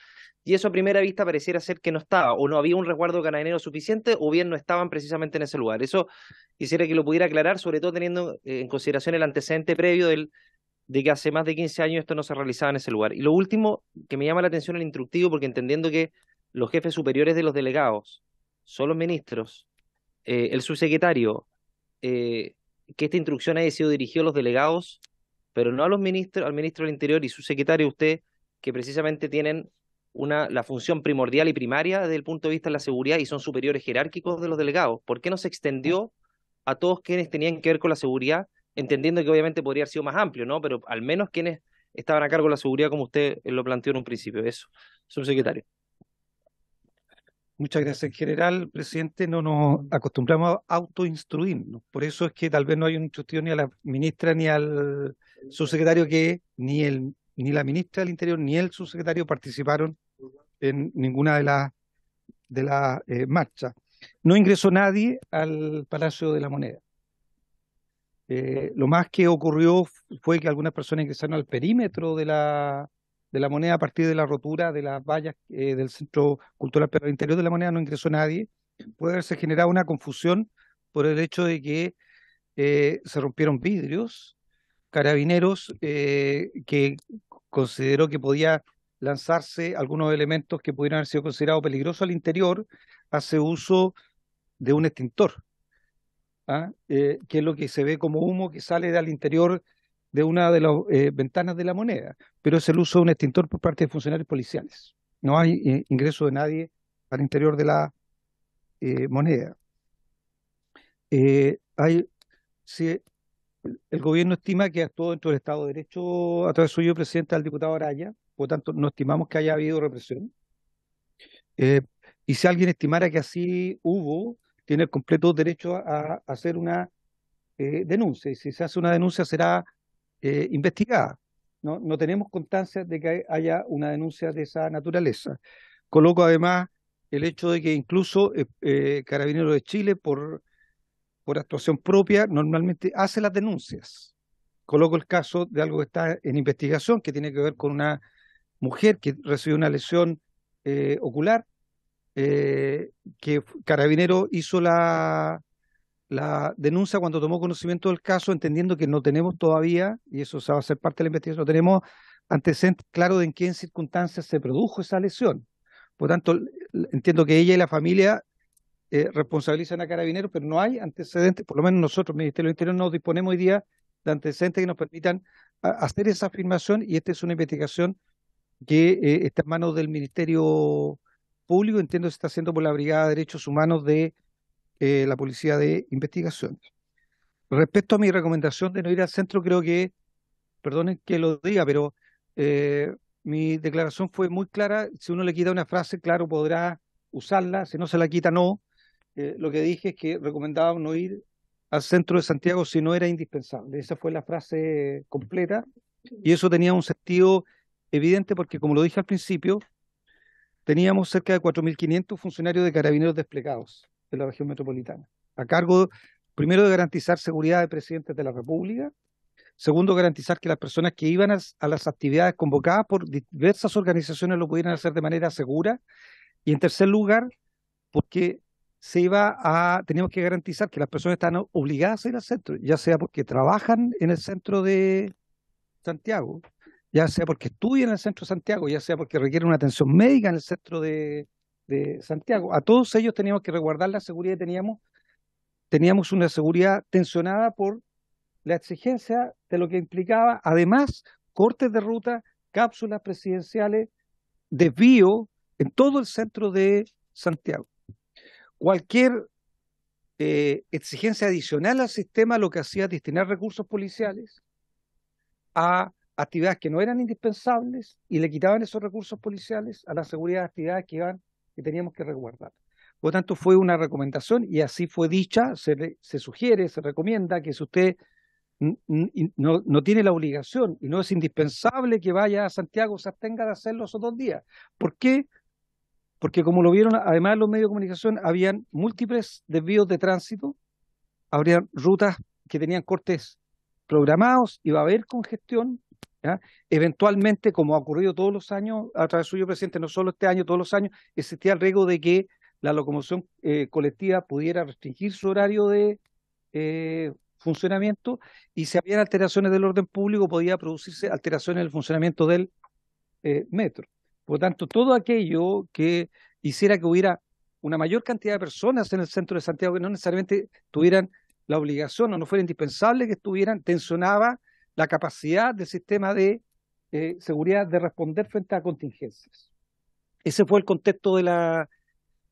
y eso a primera vista pareciera ser que no estaba, o no había un resguardo de Carabineros suficiente, o bien no estaban precisamente en ese lugar. Eso quisiera que lo pudiera aclarar, sobre todo teniendo en consideración el antecedente previo de que hace más de 15 años esto no se realizaba en ese lugar. Y lo último que me llama la atención, el instructivo, porque entendiendo que los jefes superiores de los delegados son los ministros, el subsecretario, que esta instrucción haya sido dirigida a los delegados, pero no a los ministros, al ministro del Interior y subsecretario, usted, que precisamente tienen la función primordial y primaria desde el punto de vista de la seguridad y son superiores jerárquicos de los delegados. ¿Por qué no se extendió a todos quienes tenían que ver con la seguridad, entendiendo que obviamente podría haber sido más amplio, ¿no? Pero al menos quienes estaban a cargo de la seguridad, como usted lo planteó en un principio? Eso, subsecretario. Muchas gracias. En general, presidente, no nos acostumbramos a autoinstruirnos. Por eso es que tal vez no hay un instructivo ni a la ministra ni al subsecretario que ni la ministra del Interior ni el subsecretario participaron en ninguna de las marchas. No ingresó nadie al Palacio de la Moneda. Lo más que ocurrió fue que algunas personas ingresaron al perímetro de la Moneda a partir de la rotura de las vallas del Centro Cultural, pero al interior de la Moneda no ingresó nadie. Puede haberse generado una confusión por el hecho de que se rompieron vidrios. Carabineros que consideró que podía lanzarse algunos elementos que pudieran haber sido considerados peligrosos al interior, hace uso de un extintor, que es lo que se ve como humo que sale del interior de una de las ventanas de la Moneda, pero es el uso de un extintor por parte de funcionarios policiales. No hay ingreso de nadie al interior de moneda. Si el gobierno estima que actuó dentro del Estado de Derecho a través suyo, presidente, al diputado Araya, por lo tanto, no estimamos que haya habido represión. Y si alguien estimara que así hubo, tiene el completo derecho a hacer una denuncia, y si se hace una denuncia será investigada. No tenemos constancia de que haya una denuncia de esa naturaleza. Coloco además el hecho de que incluso Carabineros de Chile, por actuación propia, normalmente hace las denuncias. Coloco el caso de algo que está en investigación, que tiene que ver con una mujer que recibió una lesión ocular, que Carabinero hizo la denuncia cuando tomó conocimiento del caso, entendiendo que no tenemos todavía, y eso va a ser parte de la investigación, no tenemos antecedentes claros de en qué circunstancias se produjo esa lesión. Por tanto, entiendo que ella y la familia responsabilizan a Carabineros, pero no hay antecedentes, por lo menos nosotros, Ministerio del Interior, no disponemos hoy día de antecedentes que nos permitan hacer esa afirmación, y esta es una investigación que está en manos del Ministerio Público, entiendo que se está haciendo por la Brigada de Derechos Humanos de la Policía de Investigación. Respecto a mi recomendación de no ir al centro, creo que, perdonen que lo diga, pero mi declaración fue muy clara. Si uno le quita una frase, claro, podrá usarla, si no se la quita, no. Lo que dije es que recomendaba no ir al centro de Santiago si no era indispensable. Esa fue la frase completa, y eso tenía un sentido evidente porque, como lo dije al principio, teníamos cerca de 4.500 funcionarios de Carabineros desplegados en la región metropolitana, a cargo, primero, de garantizar seguridad de presidentes de la República, segundo, garantizar que las personas que iban a las actividades convocadas por diversas organizaciones lo pudieran hacer de manera segura, y en tercer lugar, porque teníamos que garantizar que las personas están obligadas a ir al centro, ya sea porque trabajan en el centro de Santiago, ya sea porque estudian en el centro de Santiago, ya sea porque requieren una atención médica en el centro de Santiago. A todos ellos teníamos que resguardar la seguridad, y teníamos una seguridad tensionada por la exigencia de lo que implicaba, además, cortes de ruta, cápsulas presidenciales, desvío en todo el centro de Santiago. Cualquier exigencia adicional al sistema lo que hacía es destinar recursos policiales a actividades que no eran indispensables, y le quitaban esos recursos policiales a la seguridad de actividades que teníamos que resguardar. Por lo tanto, fue una recomendación, y así fue dicha. Se sugiere, se recomienda que si usted no tiene la obligación y no es indispensable que vaya a Santiago, se abstenga de hacerlo esos 2 días. ¿Por qué? Porque, como lo vieron además los medios de comunicación, habían múltiples desvíos de tránsito, habrían rutas que tenían cortes programados, iba a haber congestión, ¿ya? Eventualmente, como ha ocurrido todos los años, a través suyo, presidente, no solo este año, todos los años, existía el riesgo de que la locomoción colectiva pudiera restringir su horario de funcionamiento, y si había alteraciones del orden público, podía producirse alteraciones en el funcionamiento del metro. Por lo tanto, todo aquello que hiciera que hubiera una mayor cantidad de personas en el centro de Santiago, que no necesariamente tuvieran la obligación o no fuera indispensable que estuvieran, tensionaba la capacidad del sistema de seguridad de responder frente a contingencias. Ese fue el contexto de la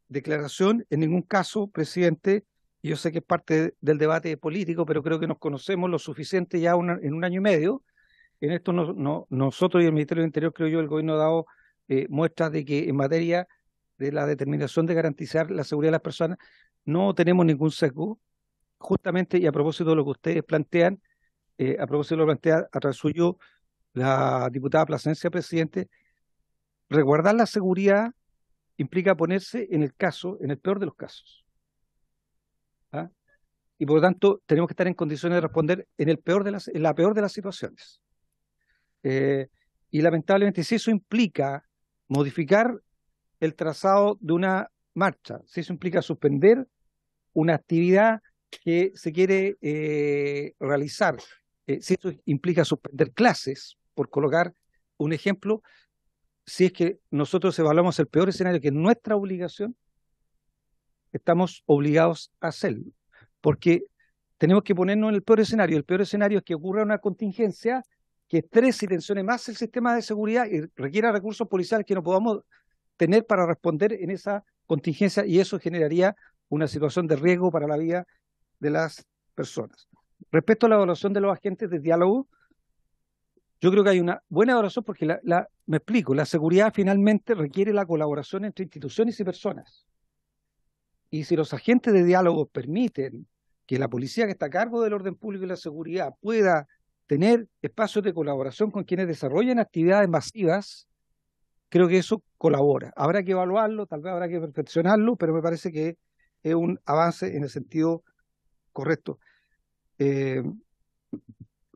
declaración. En ningún caso, presidente, y yo sé que es parte del debate político, pero creo que nos conocemos lo suficiente ya en 1 año y medio. En esto nosotros y el Ministerio del Interior, creo yo, el gobierno ha dado muestras de que en materia de la determinación de garantizar la seguridad de las personas no tenemos ningún sesgo. Justamente, y a propósito de lo que ustedes plantean, a propósito de lo que plantea a través suyo la diputada Plasencia, presidente, resguardar la seguridad implica ponerse en el peor de los casos. ¿Ah? Y por lo tanto, tenemos que estar en condiciones de responder en la peor de las situaciones. Y lamentablemente, si eso implica modificar el trazado de una marcha, si eso implica suspender una actividad que se quiere realizar, si eso implica suspender clases, por colocar un ejemplo, si es que nosotros evaluamos el peor escenario, que es nuestra obligación, estamos obligados a hacerlo, porque tenemos que ponernos en el peor escenario. El peor escenario es que ocurra una contingencia que estrese y tensione más el sistema de seguridad y requiera recursos policiales que no podamos tener para responder en esa contingencia, y eso generaría una situación de riesgo para la vida de las personas. Respecto a la evaluación de los agentes de diálogo, yo creo que hay una buena evaluación porque me explico, la seguridad finalmente requiere la colaboración entre instituciones y personas. Y si los agentes de diálogo permiten que la policía que está a cargo del orden público y la seguridad pueda tener espacios de colaboración con quienes desarrollan actividades masivas, creo que eso colabora. Habrá que evaluarlo, tal vez habrá que perfeccionarlo, pero me parece que es un avance en el sentido correcto.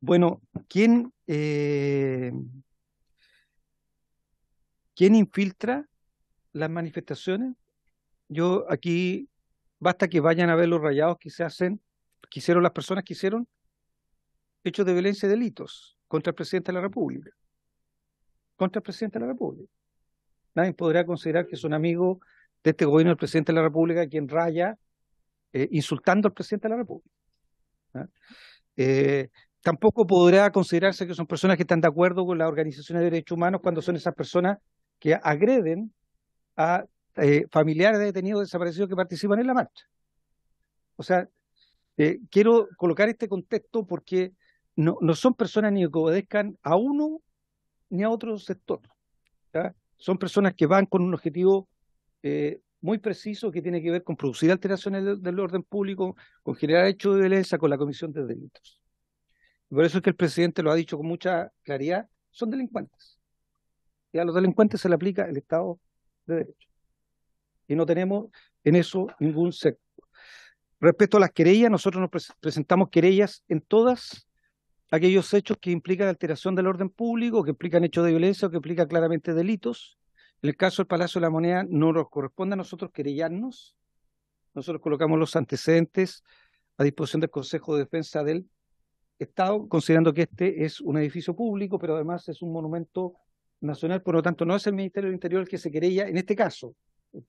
Bueno, ¿quién infiltra las manifestaciones? Yo aquí, basta que vayan a ver los rayados que hicieron las personas que hicieron hechos de violencia y delitos contra el presidente de la República. Contra el presidente de la República. Nadie podrá considerar que son amigos de este gobierno del presidente de la República quien raya insultando al presidente de la República. ¿Ah? Tampoco podrá considerarse que son personas que están de acuerdo con las organizaciones de derechos humanos cuando son esas personas que agreden a familiares de detenidos desaparecidos que participan en la marcha. O sea, quiero colocar este contexto porque no son personas ni que obedezcan a uno ni a otro sector. ¿Ya? Son personas que van con un objetivo muy preciso que tiene que ver con producir alteraciones del orden público, con generar hechos de violencia, con la comisión de delitos. Y por eso es que el presidente lo ha dicho con mucha claridad, son delincuentes. Y a los delincuentes se le aplica el Estado de Derecho. Y no tenemos en eso ningún sector. Respecto a las querellas, nosotros nos presentamos querellas en todos aquellos hechos que implican alteración del orden público, que implican hechos de violencia o que implican claramente delitos. En el caso del Palacio de la Moneda no nos corresponde a nosotros querellarnos. Nosotros colocamos los antecedentes a disposición del Consejo de Defensa del Estado, considerando que este es un edificio público, pero además es un monumento nacional, por lo tanto no es el Ministerio del Interior el que se querella, en este caso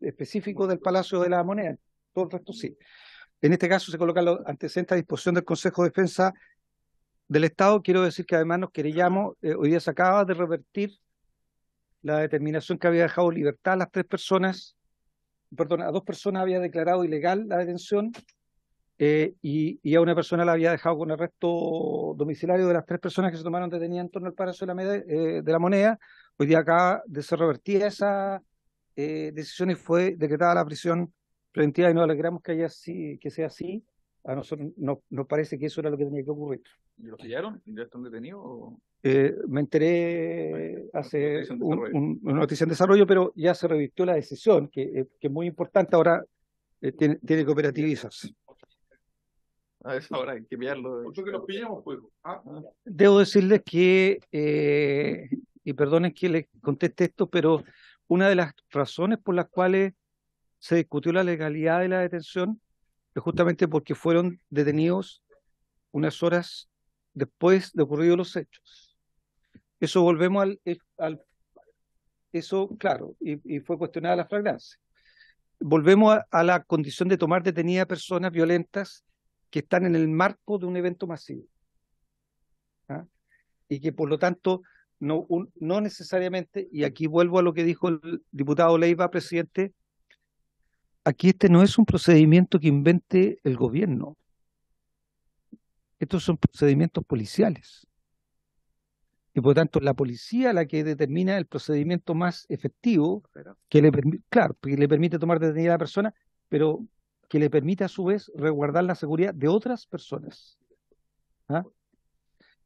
específico del Palacio de la Moneda, todo el resto sí. En este caso se colocan los antecedentes a disposición del Consejo de Defensa del Estado. Quiero decir que además nos querellamos, hoy día se acaba de revertir la determinación que había dejado libertad a las a 2 personas había declarado ilegal la detención y a una persona la había dejado con arresto domiciliario de las 3 personas que se tomaron detenidas en torno al Palacio de la Moneda. Hoy día acaba de ser revertida esa decisión y fue decretada la prisión preventiva y nos alegramos que sea así. A nosotros nos parece que eso era lo que tenía que ocurrir. ¿Y los hallaron? ¿Ya están detenidos? Me enteré hace una noticia en desarrollo, pero ya se revirtió la decisión, que es muy importante. Ahora tiene que operativizarse. A esa hora hay que pillarlo. ¿Por qué los pillamos, pues? Debo decirles que, y perdonen que les conteste esto, pero una de las razones por las cuales se discutió la legalidad de la detención es justamente porque fueron detenidos unas horas después de ocurridos los hechos. Eso volvemos eso, claro, y fue cuestionada la flagrancia. Volvemos a la condición de tomar detenidas a personas violentas que están en el marco de un evento masivo. ¿Ah? Y que por lo tanto no necesariamente, y aquí vuelvo a lo que dijo el diputado Leiva, presidente, aquí este no es un procedimiento que invente el gobierno. Estos son procedimientos policiales. Y por lo tanto, la policía la que determina el procedimiento más efectivo, que le permite tomar detenida a la persona, pero que le permite a su vez resguardar la seguridad de otras personas. ¿Ah?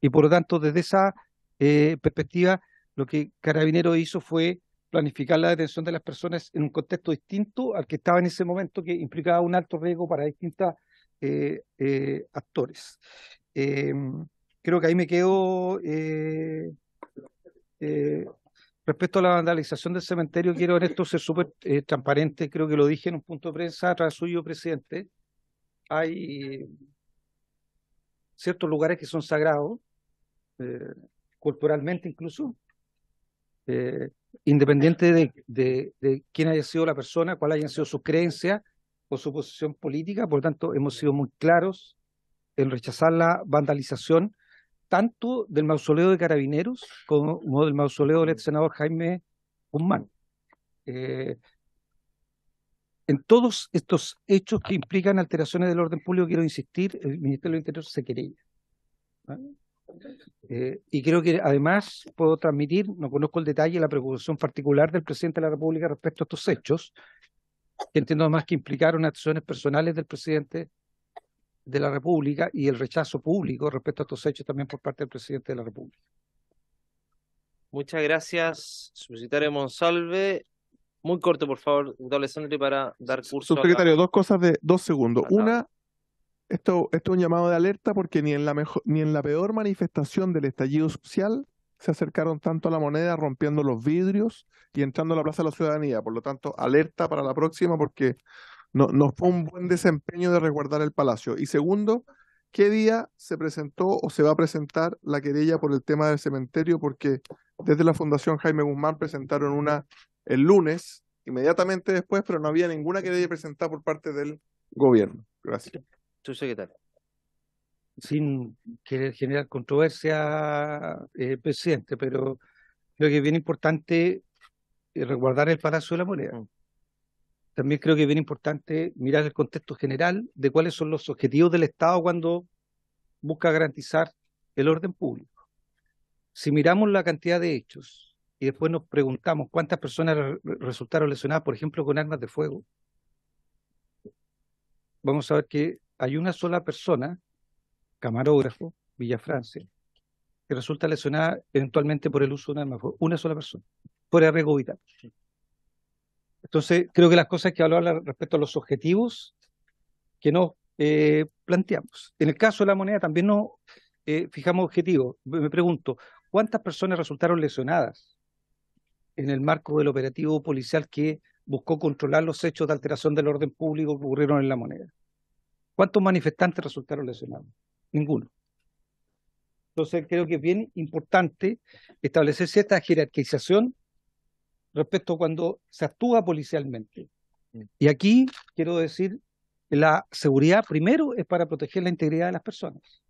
Y por lo tanto, desde esa perspectiva, lo que Carabineros hizo fue planificar la detención de las personas en un contexto distinto al que estaba en ese momento, que implicaba un alto riesgo para distintos actores. Creo que ahí me quedo. Respecto a la vandalización del cementerio, quiero en esto ser súper transparente. Creo que lo dije en un punto de prensa a través suyo, presidente. Hay ciertos lugares que son sagrados, culturalmente incluso, independiente de quién haya sido la persona, cuál hayan sido sus creencias o su posición política. Por lo tanto, hemos sido muy claros en rechazar la vandalización tanto del mausoleo de Carabineros como del mausoleo del ex senador Jaime Guzmán. en todos estos hechos que implican alteraciones del orden público, quiero insistir, el Ministerio del Interior se querella. Y creo que además puedo transmitir, no conozco el detalle, la preocupación particular del presidente de la República respecto a estos hechos, que entiendo además que implicaron acciones personales del presidente de la República y el rechazo público respecto a estos hechos también por parte del presidente de la República. Muchas gracias, subsecretario Monsalve. Muy corto, por favor, doctor Alessandri, para dar curso. Subsecretario, dos cosas de 2 segundos. Ajá. Una, esto es un llamado de alerta porque ni en la peor manifestación del estallido social se acercaron tanto a la Moneda rompiendo los vidrios y entrando a la Plaza de la Ciudadanía. Por lo tanto, alerta para la próxima porque no fue un buen desempeño de resguardar el Palacio. Y segundo, ¿qué día se presentó o se va a presentar la querella por el tema del cementerio? Porque desde la Fundación Jaime Guzmán presentaron una el lunes, inmediatamente después, pero no había ninguna querella presentada por parte del gobierno. Gracias. Subsecretario. Sin querer generar controversia, presidente, pero creo que es bien importante resguardar el Palacio de la Moneda. También creo que es bien importante mirar el contexto general de cuáles son los objetivos del Estado cuando busca garantizar el orden público. Si miramos la cantidad de hechos y después nos preguntamos cuántas personas resultaron lesionadas, por ejemplo, con armas de fuego, vamos a ver que hay una sola persona, camarógrafo, Villafrancia, que resulta lesionada eventualmente por el uso de un arma de fuego. Una sola persona, por riesgo vital. Entonces, creo que las cosas que hablar respecto a los objetivos que nos planteamos. En el caso de la Moneda también nos fijamos objetivos. Me pregunto, ¿cuántas personas resultaron lesionadas en el marco del operativo policial que buscó controlar los hechos de alteración del orden público que ocurrieron en la Moneda? ¿Cuántos manifestantes resultaron lesionados? Ninguno. Entonces creo que es bien importante establecer cierta jerarquización respecto a cuando se actúa policialmente. Y aquí quiero decir, la seguridad primero es para proteger la integridad de las personas.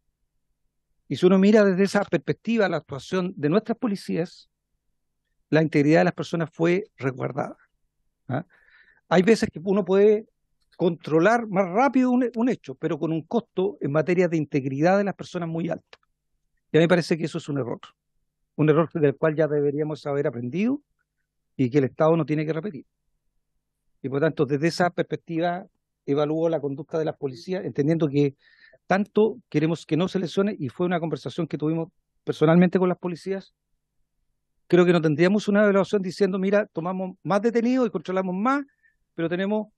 Y si uno mira desde esa perspectiva la actuación de nuestras policías, la integridad de las personas fue resguardada. Hay veces que uno puede controlar más rápido un hecho, pero con un costo en materia de integridad de las personas muy alto. Y a mí me parece que eso es un error del cual ya deberíamos haber aprendido y que el Estado no tiene que repetir. Y por tanto, desde esa perspectiva, evalúo la conducta de las policías, entendiendo que tanto queremos que no se lesione, y fue una conversación que tuvimos personalmente con las policías. Creo que no tendríamos una evaluación diciendo, mira, tomamos más detenidos y controlamos más, pero tenemos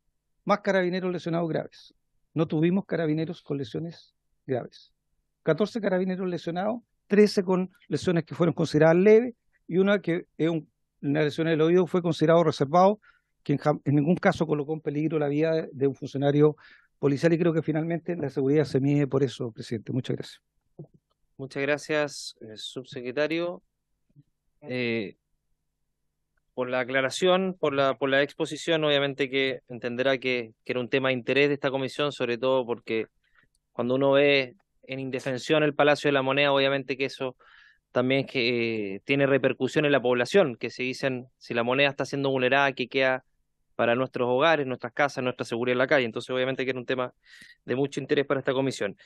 más carabineros lesionados graves. No tuvimos carabineros con lesiones graves. 14 carabineros lesionados, 13 con lesiones que fueron consideradas leves, y una que es una lesión del oído fue considerado reservado, que en ningún caso colocó en peligro la vida de un funcionario policial, y creo que finalmente la seguridad se mide por eso, presidente. Muchas gracias. Muchas gracias, subsecretario, por la aclaración, por la exposición. Obviamente que entenderá que era un tema de interés de esta comisión, sobre todo porque cuando uno ve en indefensión el Palacio de la Moneda, obviamente que eso también tiene repercusión en la población, que se dicen, si la moneda está siendo vulnerada, ¿qué queda para nuestros hogares, nuestras casas, nuestra seguridad en la calle? Entonces, obviamente que era un tema de mucho interés para esta comisión.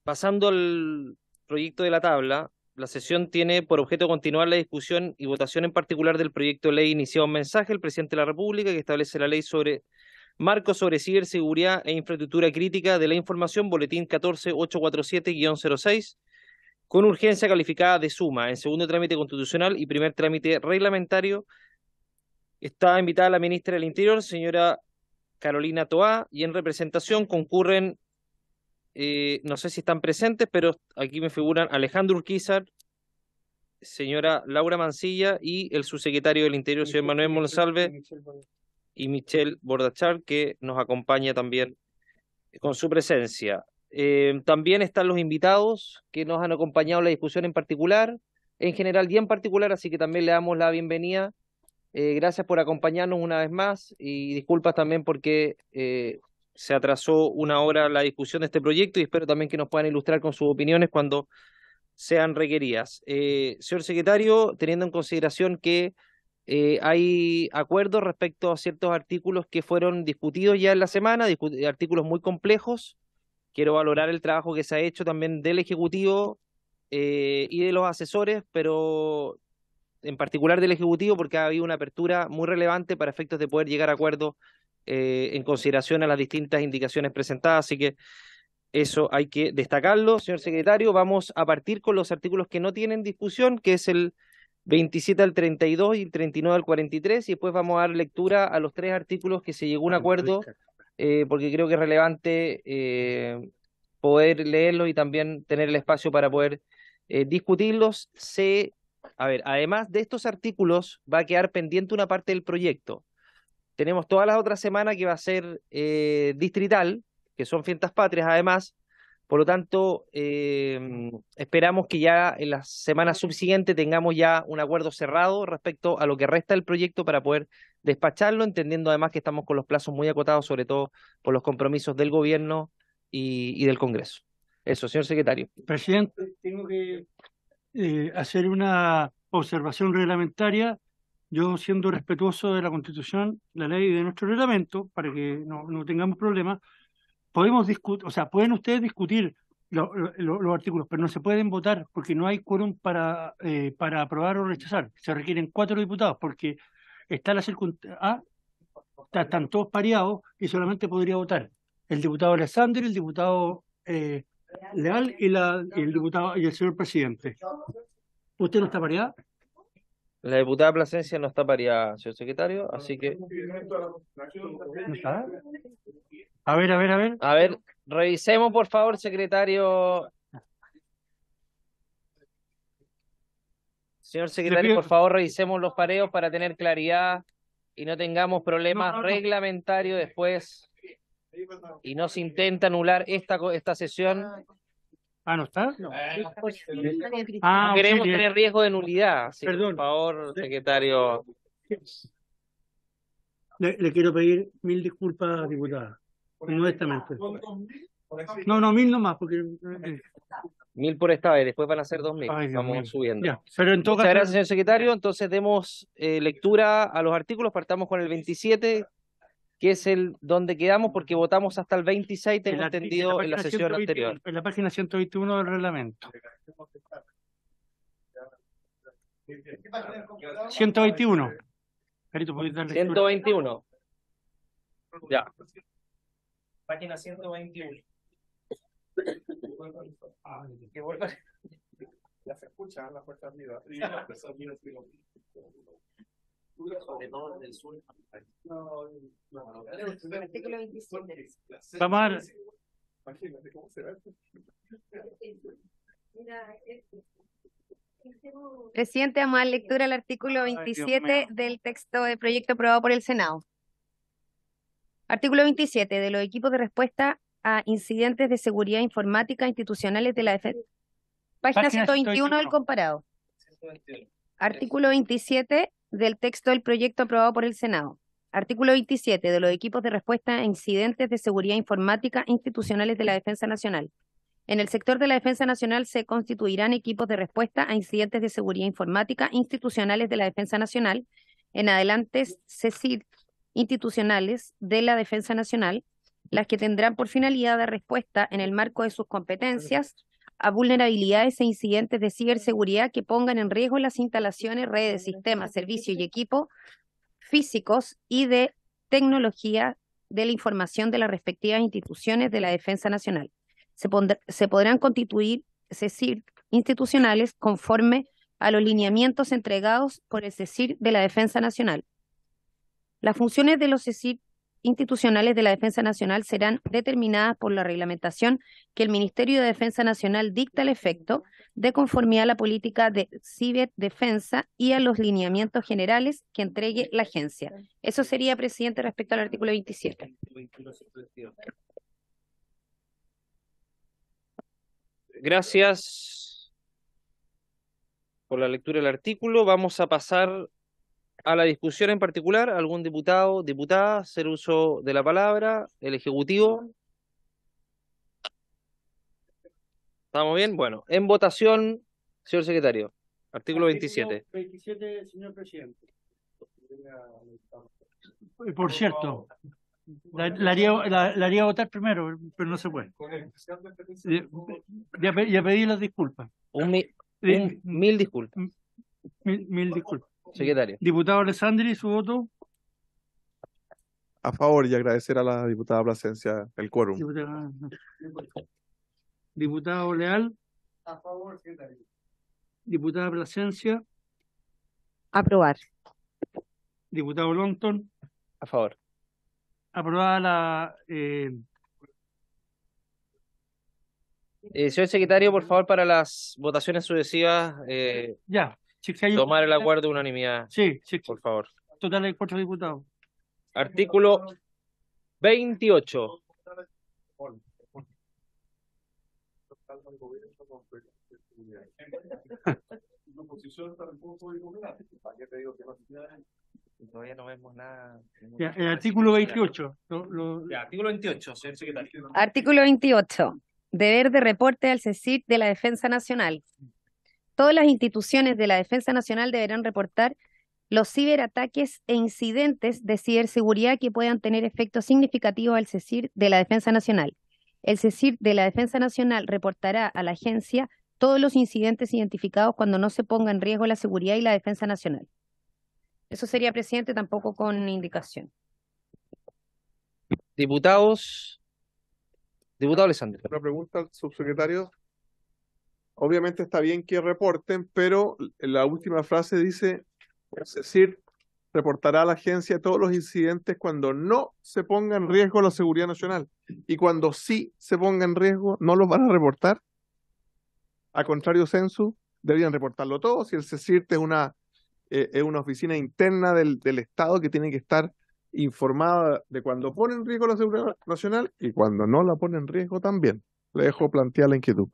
Pasando al proyecto de la tabla, la sesión tiene por objeto continuar la discusión y votación en particular del proyecto de ley iniciado en mensaje del presidente de la República, que establece la ley sobre marco sobre ciberseguridad e infraestructura crítica de la información, boletín 14847-06, con urgencia calificada de suma, en segundo trámite constitucional y primer trámite reglamentario. Está invitada la ministra del Interior, señora Carolina Toá, y en representación concurren, no sé si están presentes, pero aquí me figuran Alejandro Urquizar, señora Laura Mancilla y el subsecretario del Interior, señor Manuel Monsalve, y Michelle Bordachar, que nos acompaña también con su presencia. También están los invitados que nos han acompañado en la discusión en particular, en general y en particular, así que también le damos la bienvenida. Gracias por acompañarnos una vez más y disculpas también porque se atrasó una hora la discusión de este proyecto, y espero también que nos puedan ilustrar con sus opiniones cuando sean requeridas. Señor secretario, teniendo en consideración que hay acuerdos respecto a ciertos artículos que fueron discutidos ya en la semana, artículos muy complejos. Quiero valorar el trabajo que se ha hecho también del Ejecutivo y de los asesores, pero en particular del Ejecutivo, porque ha habido una apertura muy relevante para efectos de poder llegar a acuerdos en consideración a las distintas indicaciones presentadas. Así que eso hay que destacarlo, señor secretario. Vamos a partir con los artículos que no tienen discusión, que es el 27 al 32 y el 39 al 43, y después vamos a dar lectura a los 3 artículos que se llegó a un acuerdo, porque creo que es relevante poder leerlos y también tener el espacio para poder discutirlos. A ver, además de estos artículos, va a quedar pendiente una parte del proyecto. Tenemos todas las otras semanas que va a ser distrital, que son fiestas patrias además. Por lo tanto, esperamos que ya en las semanas subsiguientes tengamos ya un acuerdo cerrado respecto a lo que resta del proyecto para poder despacharlo, entendiendo además que estamos con los plazos muy acotados, sobre todo por los compromisos del gobierno y del Congreso. Eso, señor secretario. Presidente, tengo que hacer una observación reglamentaria. Yo, siendo respetuoso de la Constitución, la ley y de nuestro reglamento, para que no tengamos problemas, podemos discutir, o sea, pueden ustedes discutir los artículos, pero no se pueden votar porque no hay quórum para aprobar o rechazar. Se requieren 4 diputados porque está la circunstancia, están todos pareados y solamente podría votar el diputado Alexander, el diputado Leal y el diputado y el señor presidente. ¿Usted no está pareada? La diputada Plasencia no está pareada, señor secretario, así que... ¿No está? A ver. A ver, revisemos, por favor, secretario. Señor secretario, por favor, revisemos los pareos para tener claridad y no tengamos problemas reglamentarios después y no se intenta anular esta sesión. ¿No está? No. No queremos tener riesgo de nulidad. Así que, por favor, secretario. Le quiero pedir 1000 disculpas, diputada, modestamente. No, 1000 nomás, porque... 1000 por esta vez, después van a ser 2000. Vamos subiendo. Ya, pero en todo Muchas caso... gracias, señor secretario. Entonces demos lectura a los artículos. Partamos con el 27, que es el donde quedamos, porque votamos hasta el 26, tengo entendido, en la sesión anterior. En la página 121 del reglamento. 121. Carito, ¿podéis darle 121. Ya. Página 121. Ya se escucha la fuerza arriba. Sobre todo del sur. Vamos a ver. Imagínate cómo será esto. Presidente, vamos a dar lectura al artículo 27 del texto de proyecto aprobado por el Senado. Artículo 27 de los equipos de respuesta a incidentes de seguridad informática institucionales de la defensa. Página 121 del comparado. Artículo 27 del texto del proyecto aprobado por el Senado. Artículo 27 de los equipos de respuesta a incidentes de seguridad informática institucionales de la Defensa Nacional. En el sector de la Defensa Nacional se constituirán equipos de respuesta a incidentes de seguridad informática institucionales de la Defensa Nacional. En adelante, CECID institucionales de la Defensa Nacional, las que tendrán por finalidad dar respuesta en el marco de sus competencias a vulnerabilidades e incidentes de ciberseguridad que pongan en riesgo las instalaciones, redes, sistemas, servicios y equipos físicos y de tecnología de la información de las respectivas instituciones de la Defensa Nacional. Se podrán constituir CECIR institucionales conforme a los lineamientos entregados por el CECIR de la Defensa Nacional. Las funciones de los CECIR institucionales de la Defensa Nacional serán determinadas por la reglamentación que el Ministerio de Defensa Nacional dicta al efecto, de conformidad a la política de ciberdefensa y a los lineamientos generales que entregue la agencia. Eso sería, presidente, respecto al artículo 27. Gracias por la lectura del artículo. Vamos a pasar a la discusión en particular. ¿Algún diputado, diputada, hacer uso de la palabra? ¿El Ejecutivo? ¿Estamos bien? Bueno, en votación, señor secretario. Artículo 27. 27, señor presidente. Por cierto, la haría votar primero, pero no se puede. Ya pedí las disculpas. Mil disculpas. Mil disculpas. Secretario. Diputado Alessandri, su voto. A favor y agradecer a la diputada Plasencia el quórum. Diputado Leal. A favor, secretario. Diputada Plasencia. Aprobar. Diputado Longton. A favor. Aprobada la... Señor secretario, por favor, para las votaciones sucesivas, ya. Si es que hay tomar el acuerdo de unanimidad. Sí, sí. Por favor. Total de 4 diputados. Artículo 28. Todavía no vemos nada. Ya, el artículo 28. Ya, artículo 28, señor secretario. Artículo 28. Deber de reporte al CECIR de la Defensa Nacional. Todas las instituciones de la Defensa Nacional deberán reportar los ciberataques e incidentes de ciberseguridad que puedan tener efectos significativos al CECIR de la Defensa Nacional. El CECIR de la Defensa Nacional reportará a la agencia todos los incidentes identificados cuando no se ponga en riesgo la seguridad y la defensa nacional. Eso sería, presidente, tampoco con indicación. Diputados. Diputado Alessandri. Una pregunta al subsecretario. Obviamente está bien que reporten, pero la última frase dice, es decir, reportará a la agencia todos los incidentes cuando no se ponga en riesgo la seguridad nacional. Y cuando sí se ponga en riesgo, ¿no los van a reportar? A contrario censo, deberían reportarlo todo. Si el CECIRT es una oficina interna del Estado que tiene que estar informada de cuando pone en riesgo la seguridad nacional y cuando no la pone en riesgo también. Le dejo plantear la inquietud.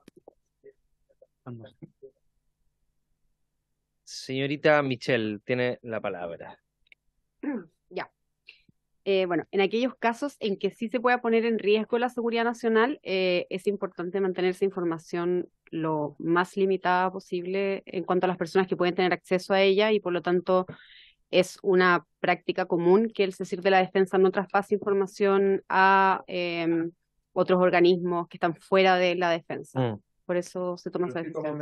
Señorita Michelle, tiene la palabra. Ya. Bueno, en aquellos casos en que sí se pueda poner en riesgo la seguridad nacional, es importante mantener esa información lo más limitada posible en cuanto a las personas que pueden tener acceso a ella y por lo tanto es una práctica común que el CECIR de la Defensa no traspase información a otros organismos que están fuera de la defensa. Por eso se toma esa decisión.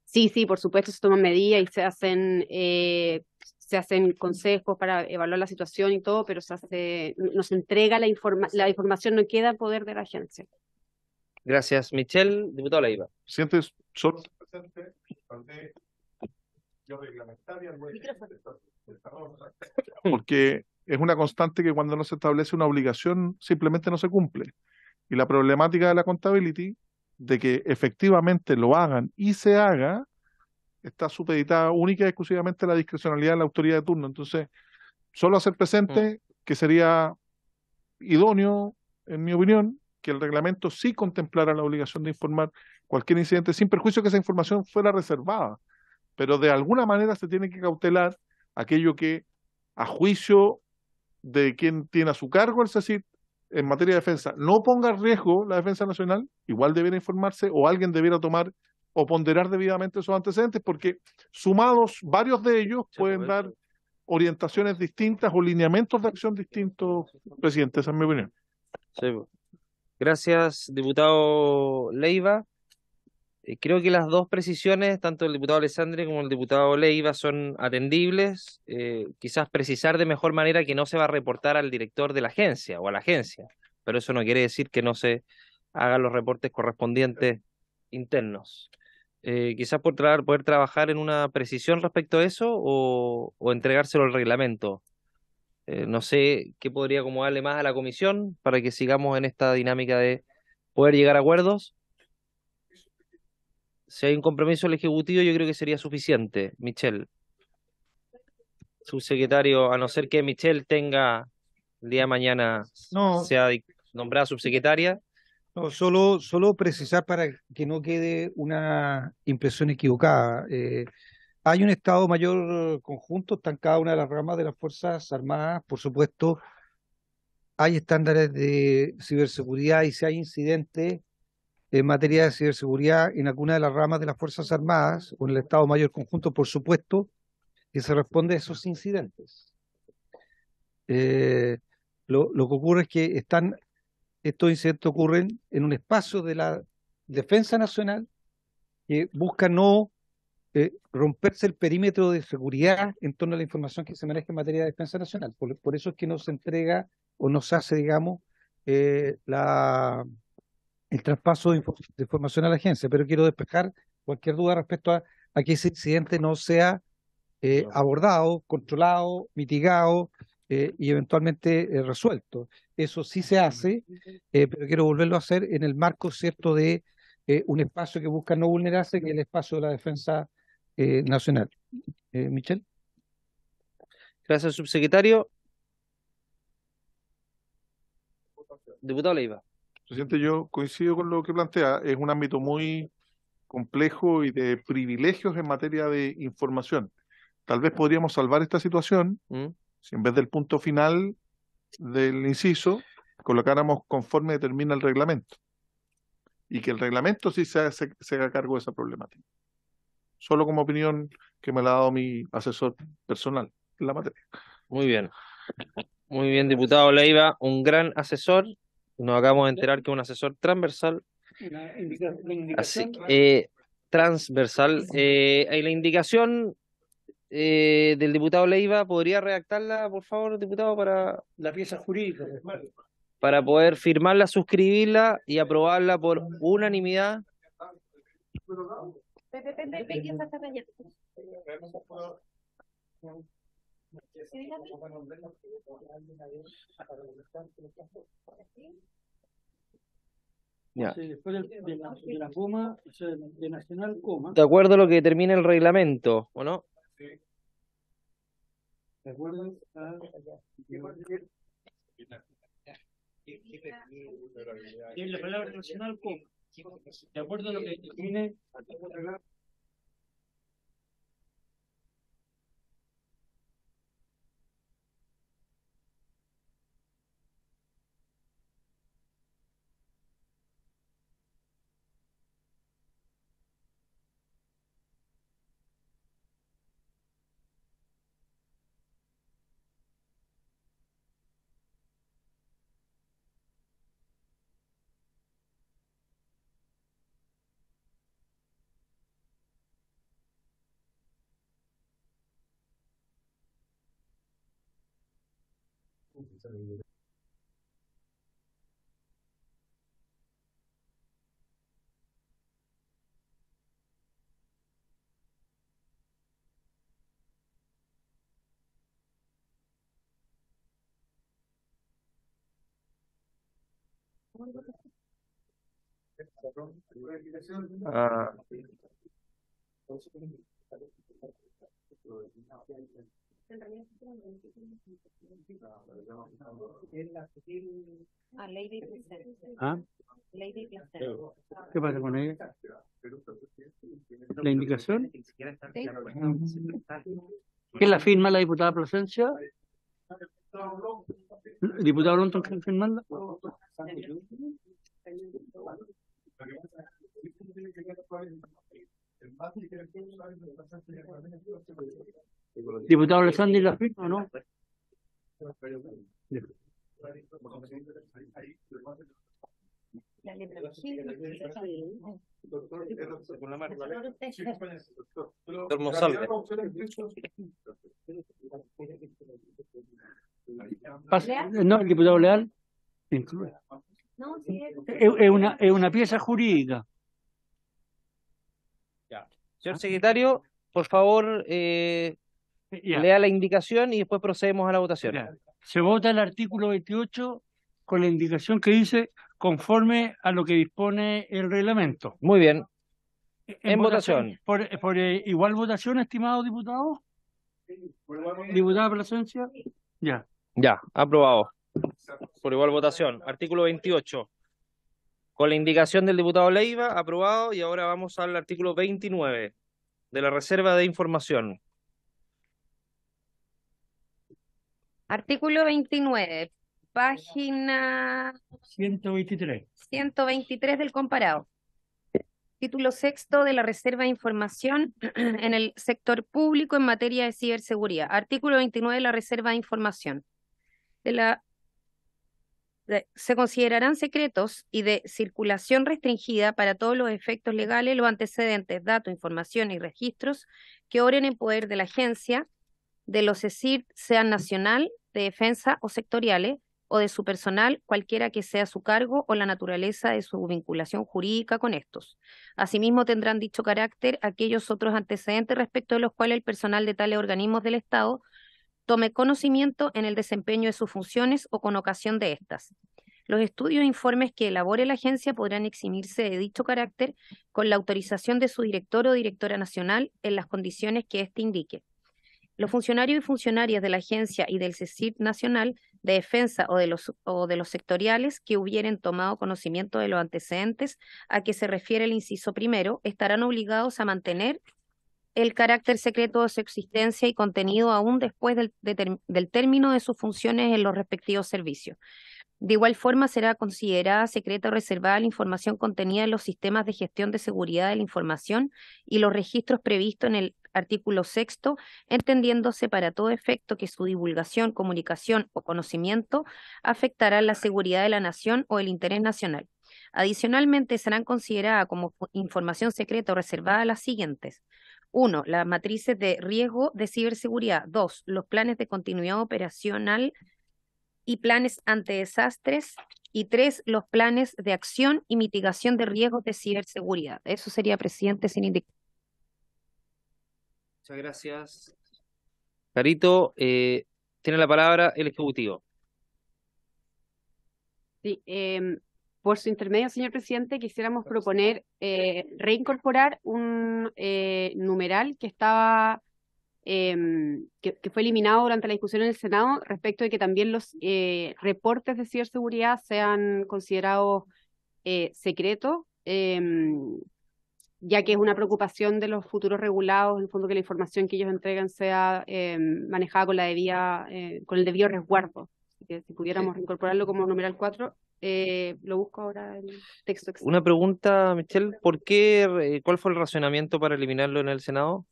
Sí, por supuesto se toman medidas y se hacen consejos para evaluar la situación y todo, pero no se entrega la información, no queda en poder de la agencia. Gracias, Michelle. Diputado Leiva. Presidente, porque es una constante que cuando no se establece una obligación simplemente no se cumple. Y la problemática de la accountability, de que efectivamente lo hagan y se haga, está supeditada única y exclusivamente a la discrecionalidad de la autoridad de turno. Entonces, solo hacer presente que sería idóneo, en mi opinión, que el reglamento sí contemplara la obligación de informar cualquier incidente, sin perjuicio que esa información fuera reservada. Pero de alguna manera se tiene que cautelar aquello que, a juicio de quien tiene a su cargo el CECIR en materia de defensa, no ponga en riesgo la defensa nacional, igual debiera informarse o alguien debiera tomar o ponderar debidamente esos antecedentes, porque sumados varios de ellos pueden dar orientaciones distintas o lineamientos de acción distintos, presidente, esa es mi opinión. Sí. Gracias, diputado Leiva. Creo que las dos precisiones, tanto el diputado Alessandri como el diputado Leiva, son atendibles. Quizás precisar de mejor manera que no se va a reportar al director de la agencia o a la agencia, pero eso no quiere decir que no se hagan los reportes correspondientes internos. Quizás poder trabajar en una precisión respecto a eso o entregárselo al reglamento. No sé qué podría acomodarle más a la comisión para que sigamos en esta dinámica de poder llegar a acuerdos. Si hay un compromiso del Ejecutivo, yo creo que sería suficiente. Michelle, subsecretario, a no ser que Michelle tenga el día de mañana sea nombrada subsecretaria. No, solo precisar para que no quede una impresión equivocada. Hay un Estado Mayor conjunto, está en cada una de las ramas de las Fuerzas Armadas, por supuesto. Hay estándares de ciberseguridad y si hay incidentes en materia de ciberseguridad en alguna de las ramas de las Fuerzas Armadas o en el Estado Mayor conjunto, por supuesto, que se responde a esos incidentes. Lo que ocurre es que estos incidentes ocurren en un espacio de la Defensa Nacional que busca no romperse el perímetro de seguridad en torno a la información que se maneja en materia de defensa nacional. Por eso es que no se entrega o no se hace, digamos, el traspaso de información a la agencia. Pero quiero despejar cualquier duda respecto a que ese incidente no sea abordado, controlado, mitigado y eventualmente resuelto. Eso sí se hace, pero quiero volverlo a hacer en el marco, ¿cierto?, de un espacio que busca no vulnerarse, que es el espacio de la defensa nacional. Michelle. Gracias, subsecretario. Diputado Leiva. Presidente, yo coincido con lo que plantea. Es un ámbito muy complejo y de privilegios en materia de información. Tal vez podríamos salvar esta situación si en vez del punto final del inciso colocáramos conforme determina el reglamento y que el reglamento sí se haga cargo de esa problemática. Solo como opinión que me la ha dado mi asesor personal en la materia. Muy bien, diputado Leiva, un gran asesor. Nos acabamos de enterar que es un asesor transversal. Así, transversal. La indicación del diputado Leiva, ¿podría redactarla, por favor, diputado, para la pieza jurídica, para poder firmarla, suscribirla y aprobarla por unanimidad? Ya. Después de la coma, o sea, de nacional, coma. De acuerdo a lo que determina el reglamento, ¿o no? De acuerdo a... En la palabra nacional, coma. De acuerdo a lo que determine... ¿Qué pasa con ella? ¿La indicación? ¿Quién la firma? ¿La diputada Plasencia? ¿El diputado Lonton quién firmanda? ¿Diputado Alessandri la firma o no? Doctor Monsalve. No, el diputado Leal. Es una pieza jurídica. Señor secretario, por favor, lea la indicación y después procedemos a la votación. Se vota el artículo 28 con la indicación que dice conforme a lo que dispone el reglamento. Muy bien. En votación. ¿Por igual votación, estimado diputado? ¿Diputada Plasencia? Ya. Ya, aprobado. Por igual votación. Artículo 28. Con la indicación del diputado Leiva, aprobado. Y ahora vamos al artículo 29 de la reserva de información. Artículo 29, página 123. 123 del comparado. Título sexto de la Reserva de Información en el sector público en materia de ciberseguridad. Artículo 29 de la Reserva de Información. Se considerarán secretos y de circulación restringida para todos los efectos legales los antecedentes, datos, información y registros que obren en poder de la agencia, de los CECIR, sean nacional, de defensa o sectoriales, o de su personal, cualquiera que sea su cargo o la naturaleza de su vinculación jurídica con estos. Asimismo, tendrán dicho carácter aquellos otros antecedentes respecto de los cuales el personal de tales organismos del Estado tome conocimiento en el desempeño de sus funciones o con ocasión de estas. Los estudios e informes que elabore la agencia podrán eximirse de dicho carácter con la autorización de su director o directora nacional en las condiciones que éste indique. Los funcionarios y funcionarias de la agencia y del CECIR nacional de defensa o de los sectoriales que hubieren tomado conocimiento de los antecedentes a que se refiere el inciso primero estarán obligados a mantener el carácter secreto de su existencia y contenido aún después del término de sus funciones en los respectivos servicios. De igual forma, será considerada secreta o reservada la información contenida en los sistemas de gestión de seguridad de la información y los registros previstos en el artículo sexto, entendiéndose para todo efecto que su divulgación, comunicación o conocimiento afectará la seguridad de la nación o el interés nacional. Adicionalmente, serán consideradas como información secreta o reservada las siguientes. 1. Las matrices de riesgo de ciberseguridad. 2. Los planes de continuidad operacional y planes ante desastres. Y 3. Los planes de acción y mitigación de riesgos de ciberseguridad. Eso sería, presidente, sin indicar. Muchas gracias. Carito, tiene la palabra el Ejecutivo. Sí, por su intermedio, señor presidente, quisiéramos proponer reincorporar un numeral que estaba que fue eliminado durante la discusión en el Senado respecto de que también los reportes de ciberseguridad sean considerados secretos, ya que es una preocupación de los futuros regulados, en el fondo, que la información que ellos entregan sea manejada con con el debido resguardo. Así que si pudiéramos incorporarlo como numeral 4, lo busco ahora en el texto. Una pregunta, Michelle, ¿cuál fue el razonamiento para eliminarlo en el Senado?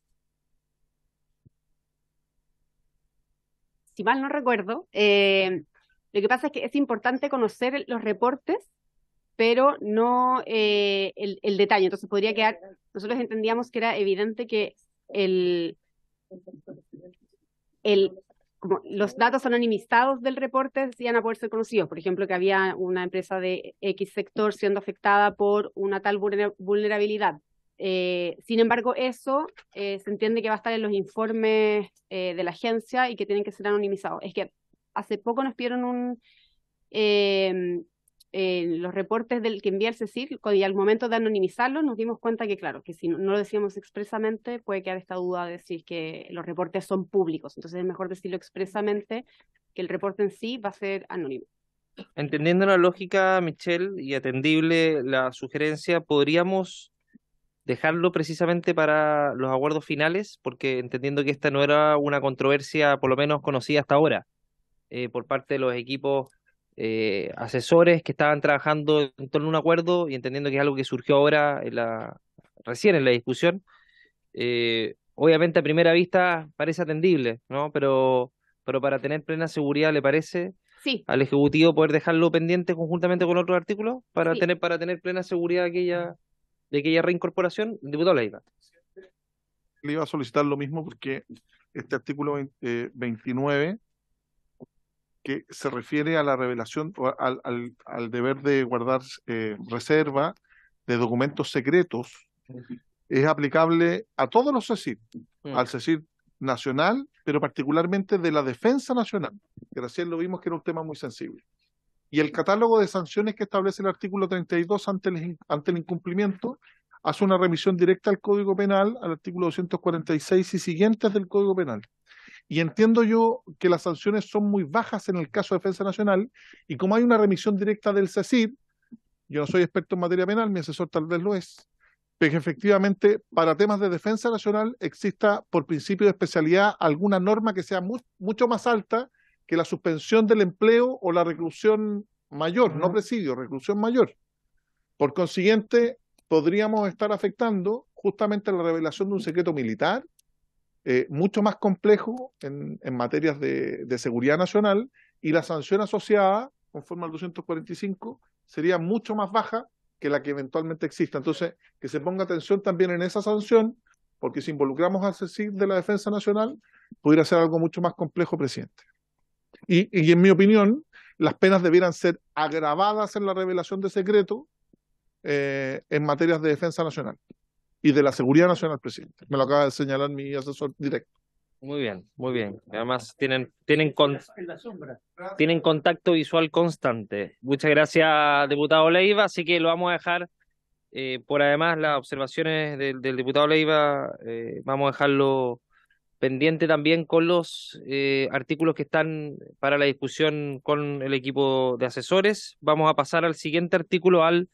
Si mal no recuerdo, lo que pasa es que es importante conocer los reportes, pero no el detalle. Entonces podría quedar, nosotros entendíamos que era evidente que como los datos anonimizados del reporte iban a poder ser conocidos. Por ejemplo, que había una empresa de X sector siendo afectada por una tal vulnerabilidad. Sin embargo, eso se entiende que va a estar en los informes de la agencia y que tienen que ser anonimizados. Es que hace poco nos pidieron los reportes que envía el CECIR, y al momento de anonimizarlos nos dimos cuenta que, claro, que si no lo decíamos expresamente puede quedar esta duda de decir que los reportes son públicos. Entonces es mejor decirlo expresamente, que el reporte en sí va a ser anónimo. Entendiendo la lógica, Michelle, y atendible la sugerencia, ¿podríamos dejarlo precisamente para los acuerdos finales? Porque entendiendo que esta no era una controversia, por lo menos conocida hasta ahora, por parte de los equipos asesores que estaban trabajando en torno a un acuerdo, y entendiendo que es algo que surgió ahora recién en la discusión, obviamente a primera vista parece atendible, ¿no? Pero para tener plena seguridad, ¿le parece sí al Ejecutivo poder dejarlo pendiente conjuntamente con otros artículos para sí. tener plena seguridad de aquella reincorporación? Diputado Leiva. Le iba a solicitar lo mismo porque este artículo 29, que se refiere a la revelación, o al deber de guardar reserva de documentos secretos, es aplicable a todos los CECIR, al CECIR nacional, pero particularmente de la defensa nacional, que recién lo vimos que era un tema muy sensible. Y el catálogo de sanciones que establece el artículo 32 ante el incumplimiento hace una remisión directa al Código Penal, al artículo 246 y siguientes del Código Penal. Y entiendo yo que las sanciones son muy bajas en el caso de defensa nacional, y como hay una remisión directa del CECIR, yo no soy experto en materia penal, mi asesor tal vez lo es, pero que efectivamente para temas de defensa nacional exista por principio de especialidad alguna norma que sea mucho más alta que la suspensión del empleo o la reclusión mayor, no presidio, reclusión mayor. Por consiguiente, podríamos estar afectando justamente la revelación de un secreto militar mucho más complejo en materias de seguridad nacional, y la sanción asociada, conforme al 245, sería mucho más baja que la que eventualmente exista. Entonces, que se ponga atención también en esa sanción, porque si involucramos al CECIG de la Defensa Nacional, pudiera ser algo mucho más complejo, presidente. Y en mi opinión, las penas debieran ser agravadas en la revelación de secreto en materias de defensa nacional y de la seguridad nacional, presidente. Me lo acaba de señalar mi asesor directo. Muy bien, muy bien. Además tienen contacto visual constante. Muchas gracias, diputado Leiva. Así que lo vamos a dejar, por además las observaciones del diputado Leiva, vamos a dejarlo pendiente también con los artículos que están para la discusión con el equipo de asesores. Vamos a pasar al siguiente artículo, al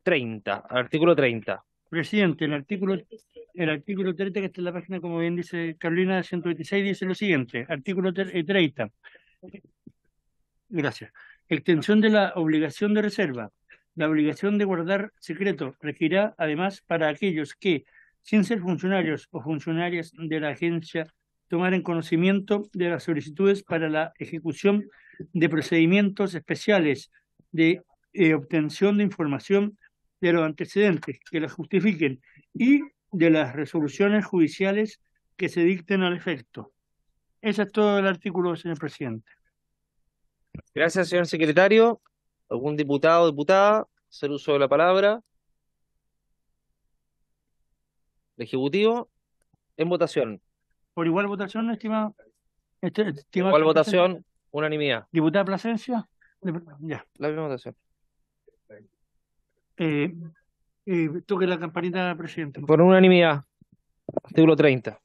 30, artículo 30. Presidente, el artículo 30, que está en la página, como bien dice Carolina, 126, dice lo siguiente. Artículo 30. Gracias. Extensión de la obligación de reserva. La obligación de guardar secreto regirá además para aquellos que, sin ser funcionarios o funcionarias de la agencia, tomaren conocimiento de las solicitudes para la ejecución de procedimientos especiales de obtención de información de los antecedentes que las justifiquen y de las resoluciones judiciales que se dicten al efecto. Ese es todo el artículo, señor presidente. Gracias, señor secretario. ¿Algún diputado o diputada hacer uso de la palabra? El Ejecutivo, en votación. Por igual votación, estimado. Igual votación, unanimidad. Diputada Plasencia. Ya. La misma votación. Toque la campanita, presidente. Por unanimidad. Artículo 30.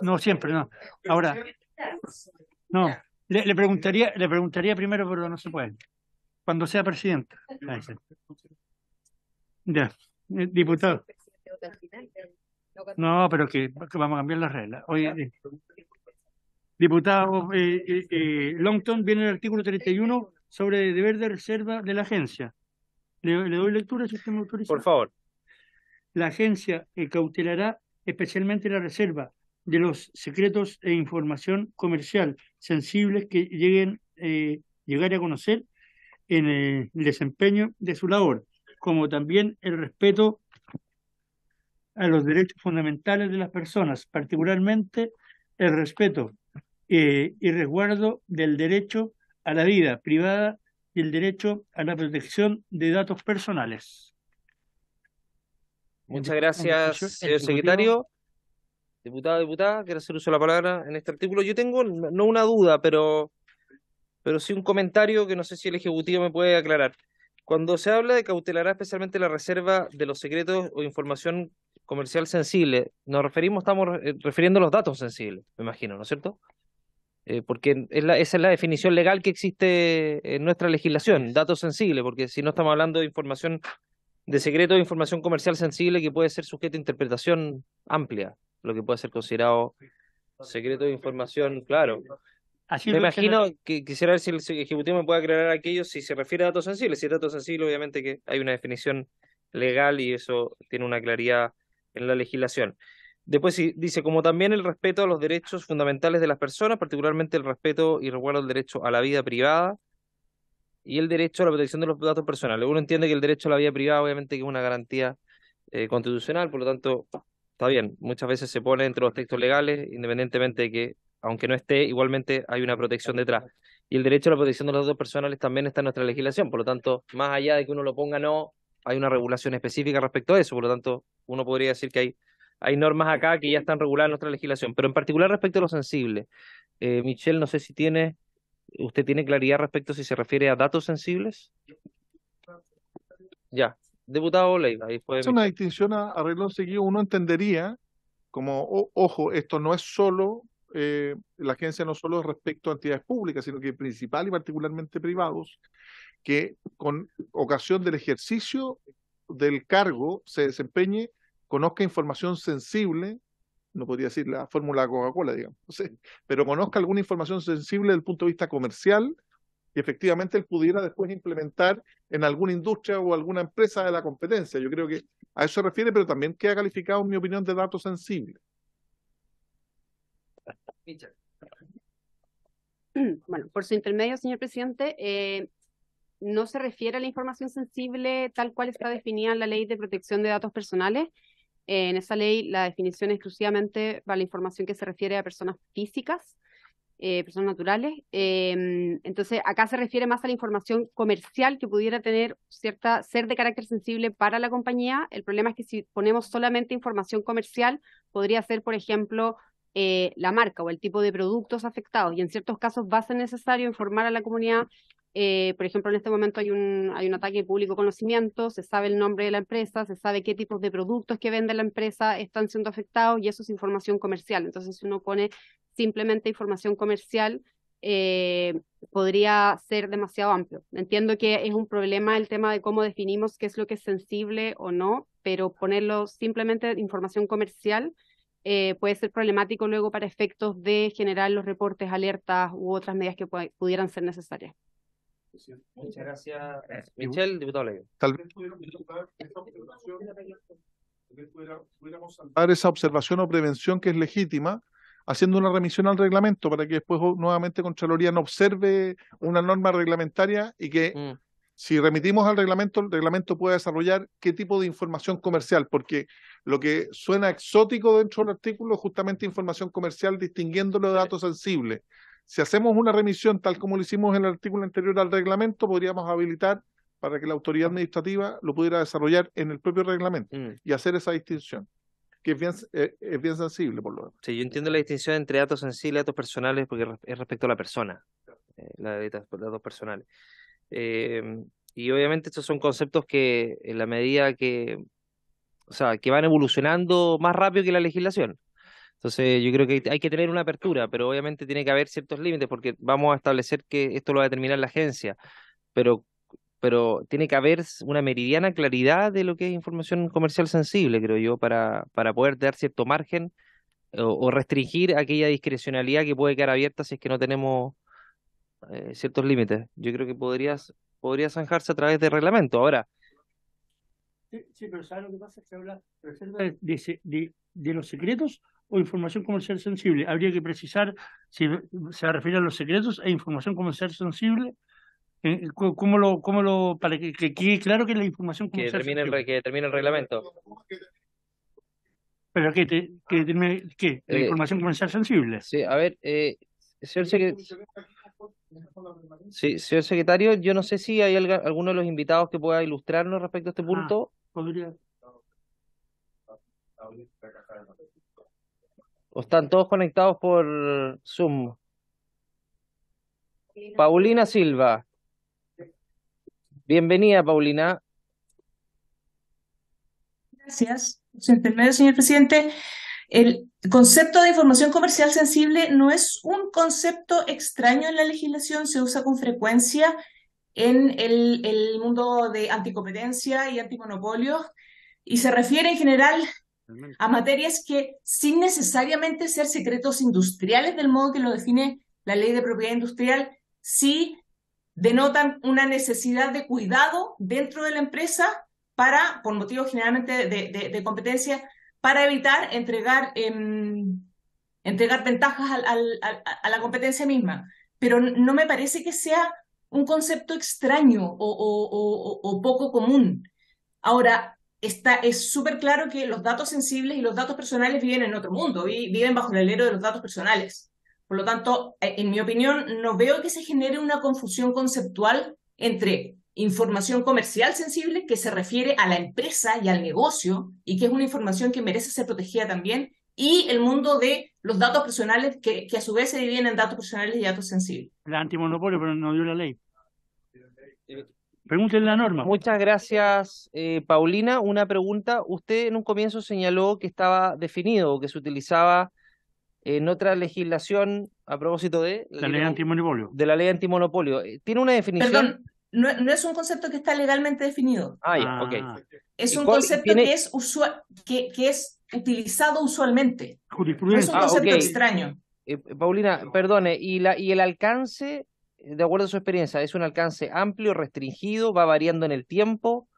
No, siempre, no. Ahora, no. Le preguntaría primero, pero no se puede. Cuando sea presidente. Ya. Diputado. No, pero que vamos a cambiar las reglas. Oye, diputado Longton, viene el artículo 31 sobre el deber de reserva de la agencia. ¿Le doy lectura si usted me autoriza? Por favor. La agencia cautelará especialmente la reserva de los secretos e información comercial sensibles que llegar a conocer en el desempeño de su labor, como también el respeto a los derechos fundamentales de las personas, particularmente el respeto y resguardo del derecho a la vida privada y el derecho a la protección de datos personales. Muchas gracias, señor secretario. Diputado, diputada, quiero hacer uso de la palabra en este artículo. Yo tengo no una duda, pero sí un comentario que no sé si el Ejecutivo me puede aclarar. Cuando se habla de cautelará especialmente la reserva de los secretos o información comercial sensible, estamos refiriendo a los datos sensibles, me imagino, ¿no es cierto? Porque esa es la definición legal que existe en nuestra legislación, datos sensibles, porque si no estamos hablando de información de secreto o información comercial sensible que puede ser sujeto a interpretación amplia, lo que puede ser considerado secreto de información, claro. Así me imagino que quisiera ver si el Ejecutivo me puede aclarar aquello si se refiere a datos sensibles. Si es datos sensibles, obviamente que hay una definición legal y eso tiene una claridad en la legislación. Después dice, como también el respeto a los derechos fundamentales de las personas, particularmente el respeto y resguardo del derecho a la vida privada y el derecho a la protección de los datos personales. Uno entiende que el derecho a la vida privada obviamente que es una garantía constitucional, por lo tanto, está bien, muchas veces se pone entre los textos legales, independientemente de que, aunque no esté, igualmente hay una protección detrás. Y el derecho a la protección de los datos personales también está en nuestra legislación, por lo tanto, más allá de que uno lo ponga no, hay una regulación específica respecto a eso, por lo tanto, uno podría decir que hay normas acá que ya están reguladas en nuestra legislación, pero en particular respecto a lo sensible. Michelle, no sé si usted tiene claridad respecto si se refiere a datos sensibles. Ya, diputado Leiva. Es una distinción a renglón seguido. Uno entendería como, ojo, esto no es solo, la agencia no solo es respecto a entidades públicas, sino que principal y particularmente privados, que con ocasión del ejercicio del cargo se desempeñe, conozca información sensible, no podría decir la fórmula Coca-Cola, digamos, no sé, pero conozca alguna información sensible desde el punto de vista comercial, y efectivamente él pudiera después implementar en alguna industria o alguna empresa de la competencia. Yo creo que a eso se refiere, pero también queda calificado, en mi opinión, de datos sensibles. Bueno, por su intermedio, señor presidente, no se refiere a la información sensible tal cual está definida en la Ley de Protección de Datos Personales. En esa ley la definición exclusivamente va a la información que se refiere a personas físicas, personas naturales. Entonces acá se refiere más a la información comercial que pudiera tener ser de carácter sensible para la compañía. El problema es que si ponemos solamente información comercial, podría ser, por ejemplo, la marca o el tipo de productos afectados, y en ciertos casos va a ser necesario informar a la comunidad. Por ejemplo, en este momento hay un ataque de público conocimiento, se sabe el nombre de la empresa, se sabe qué tipos de productos que vende la empresa están siendo afectados, y eso es información comercial. Entonces, si uno pone simplemente información comercial, podría ser demasiado amplio. Entiendo que es un problema el tema de cómo definimos qué es lo que es sensible o no, pero ponerlo simplemente información comercial puede ser problemático luego para efectos de generar los reportes, alertas u otras medidas que pudieran ser necesarias. Muchas gracias. Michelle, diputado Leiva. Tal vez pudiéramos salvar esa observación o prevención que es legítima, haciendo una remisión al reglamento para que después nuevamente Contraloría no observe una norma reglamentaria y que si remitimos al reglamento, el reglamento pueda desarrollar qué tipo de información comercial, porque lo que suena exótico dentro del artículo es justamente información comercial, distinguiéndolo de datos sensibles. Si hacemos una remisión tal como lo hicimos en el artículo anterior al reglamento, podríamos habilitar para que la autoridad administrativa lo pudiera desarrollar en el propio reglamento y hacer esa distinción, que es bien sensible por lo demás. Sí, yo entiendo la distinción entre datos sensibles y datos personales porque es respecto a la persona, la de datos personales. Y obviamente estos son conceptos que en la medida que, o sea, que van evolucionando más rápido que la legislación. Entonces yo creo que hay que tener una apertura, pero obviamente tiene que haber ciertos límites porque vamos a establecer que esto lo va a determinar la agencia, pero tiene que haber una meridiana claridad de lo que es información comercial sensible, creo yo, para poder dar cierto margen o restringir aquella discrecionalidad que puede quedar abierta si es que no tenemos ciertos límites. Yo creo que podría zanjarse a través de reglamento. Ahora, sí, pero ¿sabes lo que pasa? Se habla de los secretos o información comercial sensible. Habría que precisar si se refiere a los secretos e información comercial sensible. Para que quede claro que la información comercial que determine el reglamento. ¿Pero qué? ¿La información comercial sensible? Sí, a ver, señor secretario, yo no sé si hay alguno de los invitados que pueda ilustrarnos respecto a este punto. Podría. ¿O están todos conectados por Zoom? Paulina Silva. Bienvenida, Paulina. Gracias. Su intermedio, señor presidente. El concepto de información comercial sensible no es un concepto extraño en la legislación, se usa con frecuencia en el mundo de anticompetencia y antimonopolios, y se refiere en general a materias que, sin necesariamente ser secretos industriales del modo que lo define la Ley de Propiedad Industrial, sí denotan una necesidad de cuidado dentro de la empresa por motivos generalmente de competencia, para evitar entregar ventajas a la competencia misma. Pero no me parece que sea un concepto extraño o poco común. Ahora, es súper claro que los datos sensibles y los datos personales viven en otro mundo, viven bajo el alero de los datos personales. Por lo tanto, en mi opinión, no veo que se genere una confusión conceptual entre información comercial sensible, que se refiere a la empresa y al negocio, y que es una información que merece ser protegida también, y el mundo de los datos personales, que a su vez se dividen en datos personales y datos sensibles. La antimonopolio, pero no dio la ley. Pregúntenle la norma. Muchas gracias, Paulina. Una pregunta. Usted en un comienzo señaló que estaba definido o que se utilizaba en otra legislación a propósito de la ley antimonopolio. De la ley antimonopolio. ¿Tiene una definición? Perdón, no es un concepto que está legalmente definido. Ya, ok. Es un concepto que es utilizado usualmente. No es un concepto extraño. Paulina, perdone, ¿y el alcance de acuerdo a su experiencia, ¿es un alcance amplio, restringido, va variando en el tiempo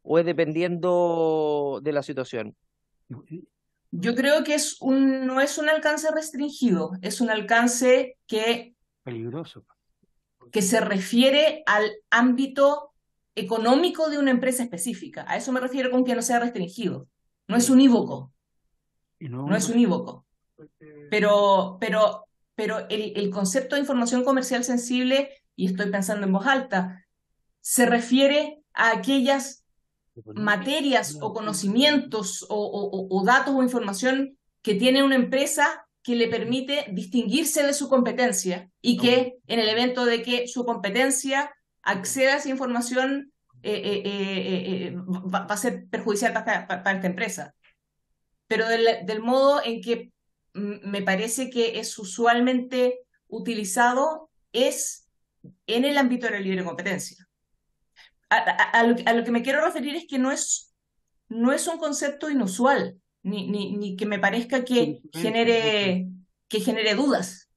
o es dependiendo de la situación? Yo creo que no es un alcance restringido, es un alcance Peligroso. que se refiere al ámbito económico de una empresa específica. A eso me refiero con que no sea restringido. No es unívoco, Y no es unívoco. Pero el concepto de información comercial sensible, y estoy pensando en voz alta, se refiere a aquellas materias o conocimientos o datos o información que tiene una empresa que le permite distinguirse de su competencia y que en el evento de que su competencia acceda a esa información va a ser perjudicial para esta empresa. Pero del modo en que me parece que es usualmente utilizado es en el ámbito de la libre competencia. A lo que me quiero referir es que no es un concepto inusual, ni que me parezca que genere dudas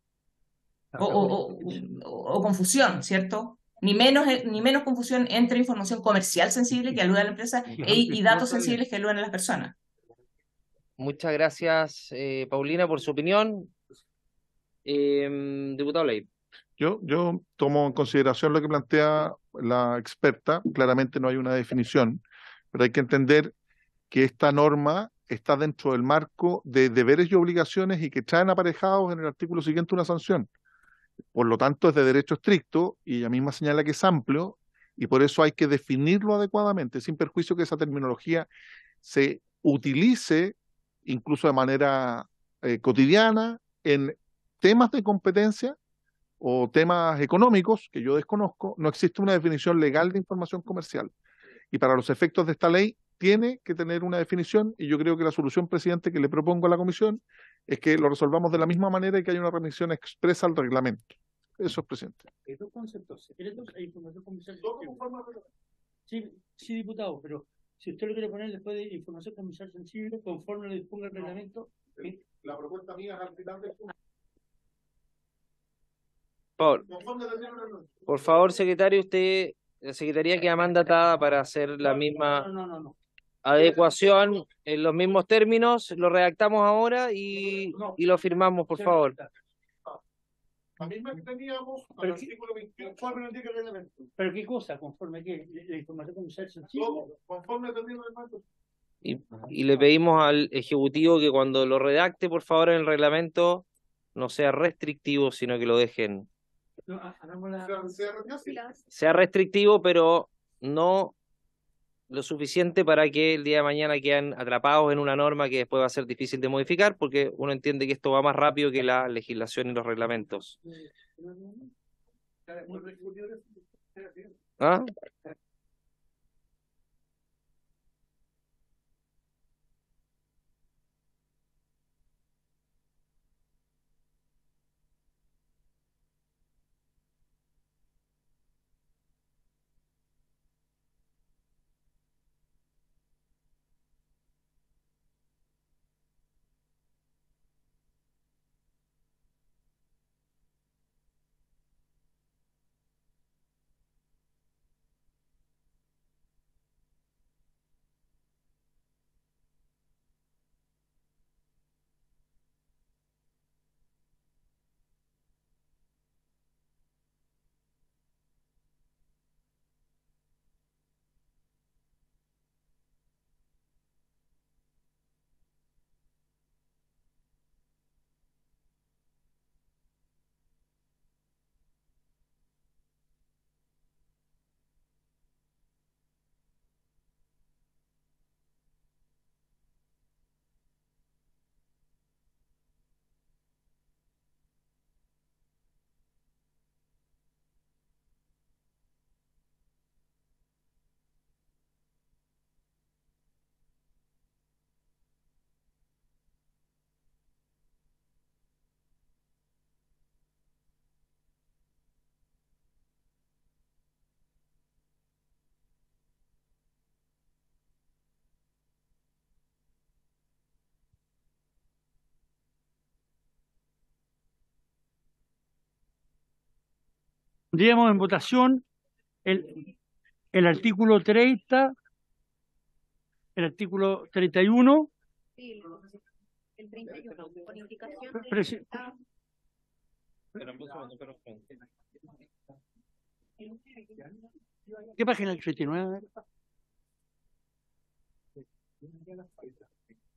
o confusión, ¿cierto? Ni menos confusión entre información comercial sensible que alude a la empresa y datos sensibles que aluden a las personas. Muchas gracias, Paulina, por su opinión. Diputado Ley. Yo tomo en consideración lo que plantea la experta. Claramente no hay una definición, pero hay que entender que esta norma está dentro del marco de deberes y obligaciones y que traen aparejados en el artículo siguiente una sanción. Por lo tanto, es de derecho estricto y ella misma señala que es amplio y por eso hay que definirlo adecuadamente, sin perjuicio que esa terminología se utilice incluso de manera cotidiana en temas de competencia o temas económicos que yo desconozco. No existe una definición legal de información comercial. Y para los efectos de esta ley tiene que tener una definición y yo creo que la solución, presidente, que le propongo a la comisión es que lo resolvamos de la misma manera y que haya una remisión expresa al reglamento. Eso es, presidente. Hay dos conceptos, secretos e información comercial. Sí, sí, diputado, pero si usted lo quiere poner después de información comercial sensible, conforme lo disponga el reglamento. La propuesta mía es al final del punto. Por favor, secretario, la secretaría queda mandatada para hacer la misma adecuación en los mismos términos. Lo redactamos ahora y lo firmamos, por favor. La misma que teníamos al artículo 21. Conforme lo indica el reglamento. ¿Pero qué cosa? ¿Conforme a qué? ¿La información comercial sensible? Conforme también el reglamento. Y le pedimos al Ejecutivo que cuando lo redacte, por favor, en el reglamento, no sea restrictivo, sino que lo dejen. Sea restrictivo, pero no lo suficiente para que el día de mañana queden atrapados en una norma que después va a ser difícil de modificar, porque uno entiende que esto va más rápido que la legislación y los reglamentos. ¿Ah? Pondríamos en votación el artículo 30, el artículo 31. Sí, el 31, con indicación de Presi- ¿Qué página el 39?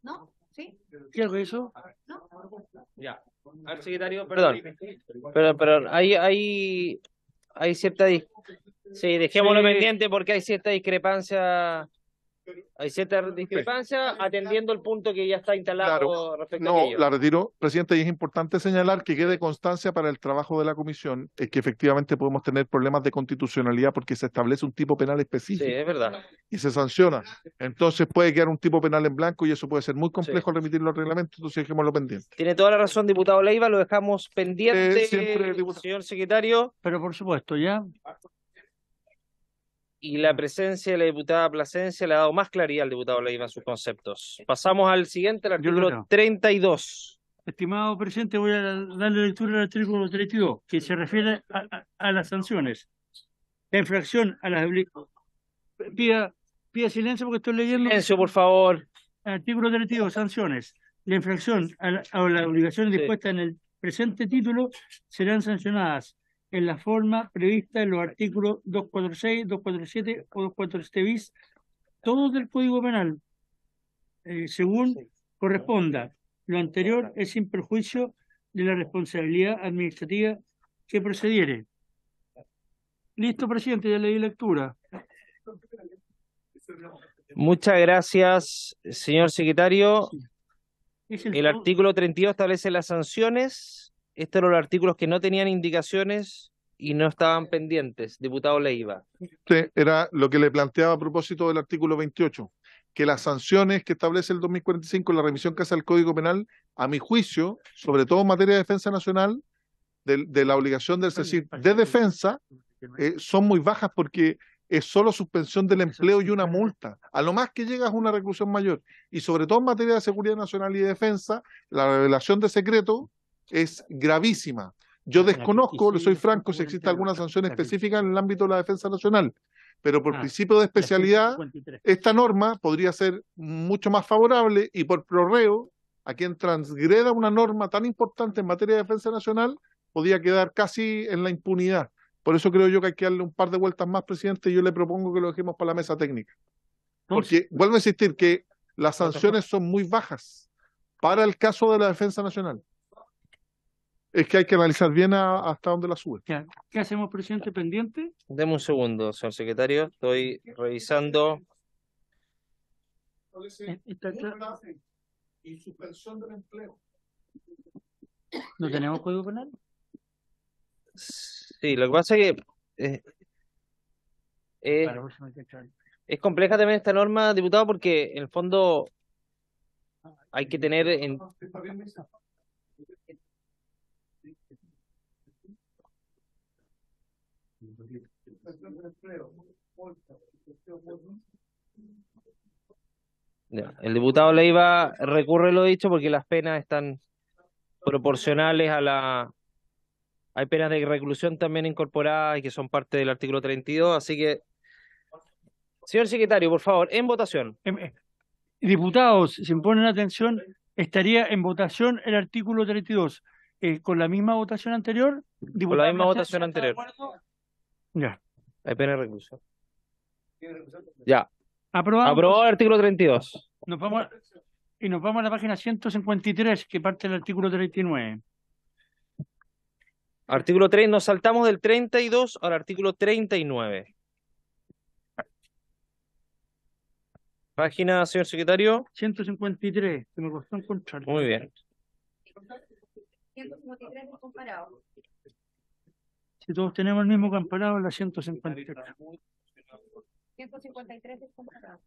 ¿No? ¿Sí? ¿Qué es eso? ¿No? Ya. Al secretario, perdón. Pero hay cierta sí, dejémoslo Sí. pendiente porque hay cierta discrepancia. Hay cierta discrepancia atendiendo el punto que ya está instalado Claro, respecto a no, aquello. la retiro, presidente, y es importante señalar que quede constancia para el trabajo de la comisión, es que efectivamente podemos tener problemas de constitucionalidad porque se establece un tipo penal Sí, específico es verdad. y se sanciona. Entonces puede quedar un tipo penal en blanco y eso puede ser muy complejo al remitir los reglamentos, entonces dejémoslo pendiente. Tiene toda la razón, diputado Leiva, lo dejamos pendiente, Siempre, diputado. señor secretario. Pero por supuesto, ya. Y la presencia de la diputada Plasencia le ha dado más claridad al diputado Leiva en sus conceptos. Pasamos al siguiente, el Yo lo artículo leo. 32. Estimado presidente, voy a darle lectura al artículo 32, que se refiere a las sanciones. La infracción a las pida silencio porque estoy leyendo. Silencio, por favor. Artículo 32, sanciones. La infracción a las obligaciones Sí. dispuestas en el presente título serán sancionadas en la forma prevista en los artículos 246, 247 o 247 bis, todos del Código Penal, según corresponda. Lo anterior es sin perjuicio de la responsabilidad administrativa que procediere. Listo, presidente, ya le di lectura. Muchas gracias, señor secretario. Es El artículo 32 establece las sanciones. Estos eran los artículos que no tenían indicaciones y no estaban pendientes. Diputado Leiva. Sí, era lo que le planteaba a propósito del artículo 28, que las sanciones que establece el 2045, la revisión que hace el Código Penal, a mi juicio, sobre todo en materia de defensa nacional, de la obligación del CECIR de defensa, son muy bajas porque es solo suspensión del empleo y una multa. A lo más que llega es una reclusión mayor. Y sobre todo en materia de seguridad nacional y defensa, la revelación de secreto es gravísima. Yo desconozco, le soy franco, si existe alguna sanción específica en el ámbito de la defensa nacional, pero por principio de especialidad, esta norma podría ser mucho más favorable y por prorreo, a quien transgreda una norma tan importante en materia de defensa nacional, podría quedar casi en la impunidad. Por eso creo yo que hay que darle un par de vueltas más, presidente, y yo le propongo que lo dejemos para la mesa técnica. Porque, vuelvo a insistir, que las sanciones son muy bajas para el caso de la defensa nacional. Es que hay que analizar bien hasta dónde la sube. ¿Qué hacemos, presidente, pendiente? Deme un segundo, señor secretario. Estoy revisando. Y suspensión del empleo. ¿No tenemos Código Penal? Sí, lo que pasa es que es compleja también esta norma, diputado, porque en el fondo hay que tener en... Ya, el diputado Leiva recurre lo dicho porque las penas están proporcionales a la... Hay penas de reclusión también incorporadas y que son parte del artículo 32, así que... Señor secretario, por favor, en votación. Diputados, si me ponen atención, estaría en votación el artículo 32. ¿Con la misma votación anterior? Con la misma votación anterior. Ya. Hay pena de reclusión. Ya. Aprobado. Aprobado el artículo 32. Nos vamos a la página 153, que parte del artículo 39. Artículo 3, nos saltamos del 32 al artículo 39. Página, señor secretario. 153, que me costó encontrar. Muy bien. 153 comparado. Si todos tenemos el mismo comparado, la 153. 153 descomparado.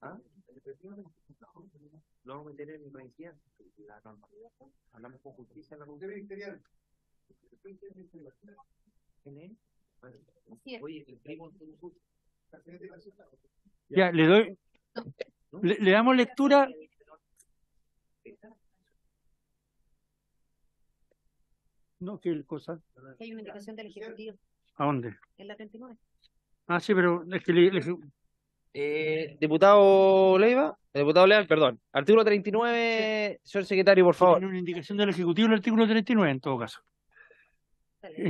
¿Ah? No vamos a meter en la normalidad. Hablamos con justicia en la Comisión Ministerial. Ya, le doy. Le damos lectura. No, ¿qué cosa? Hay una indicación del Ejecutivo ¿A dónde? en la 39. Ah, sí, pero es que Diputado Leiva, diputado Leal, perdón. Artículo 39, señor secretario, por favor. tiene una indicación del Ejecutivo el artículo 39 en todo caso.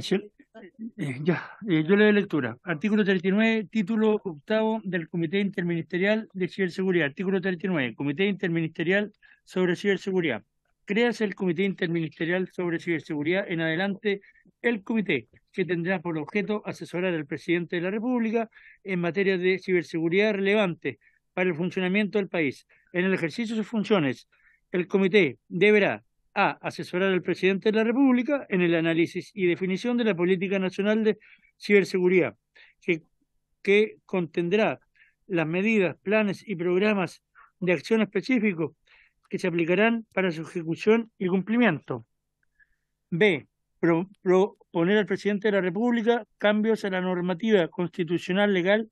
Yo le doy lectura. Artículo 39, título octavo del Comité Interministerial de Ciberseguridad. Artículo 39, Comité Interministerial sobre Ciberseguridad. Créase el Comité Interministerial sobre Ciberseguridad. En adelante, el comité, que tendrá por objeto asesorar al presidente de la República en materia de ciberseguridad relevante para el funcionamiento del país. En el ejercicio de sus funciones, el comité deberá a. Asesorar al presidente de la República en el análisis y definición de la política nacional de ciberseguridad, que contendrá las medidas, planes y programas de acción específicos que se aplicarán para su ejecución y cumplimiento. B. Proponer al presidente de la República cambios a la normativa constitucional, legal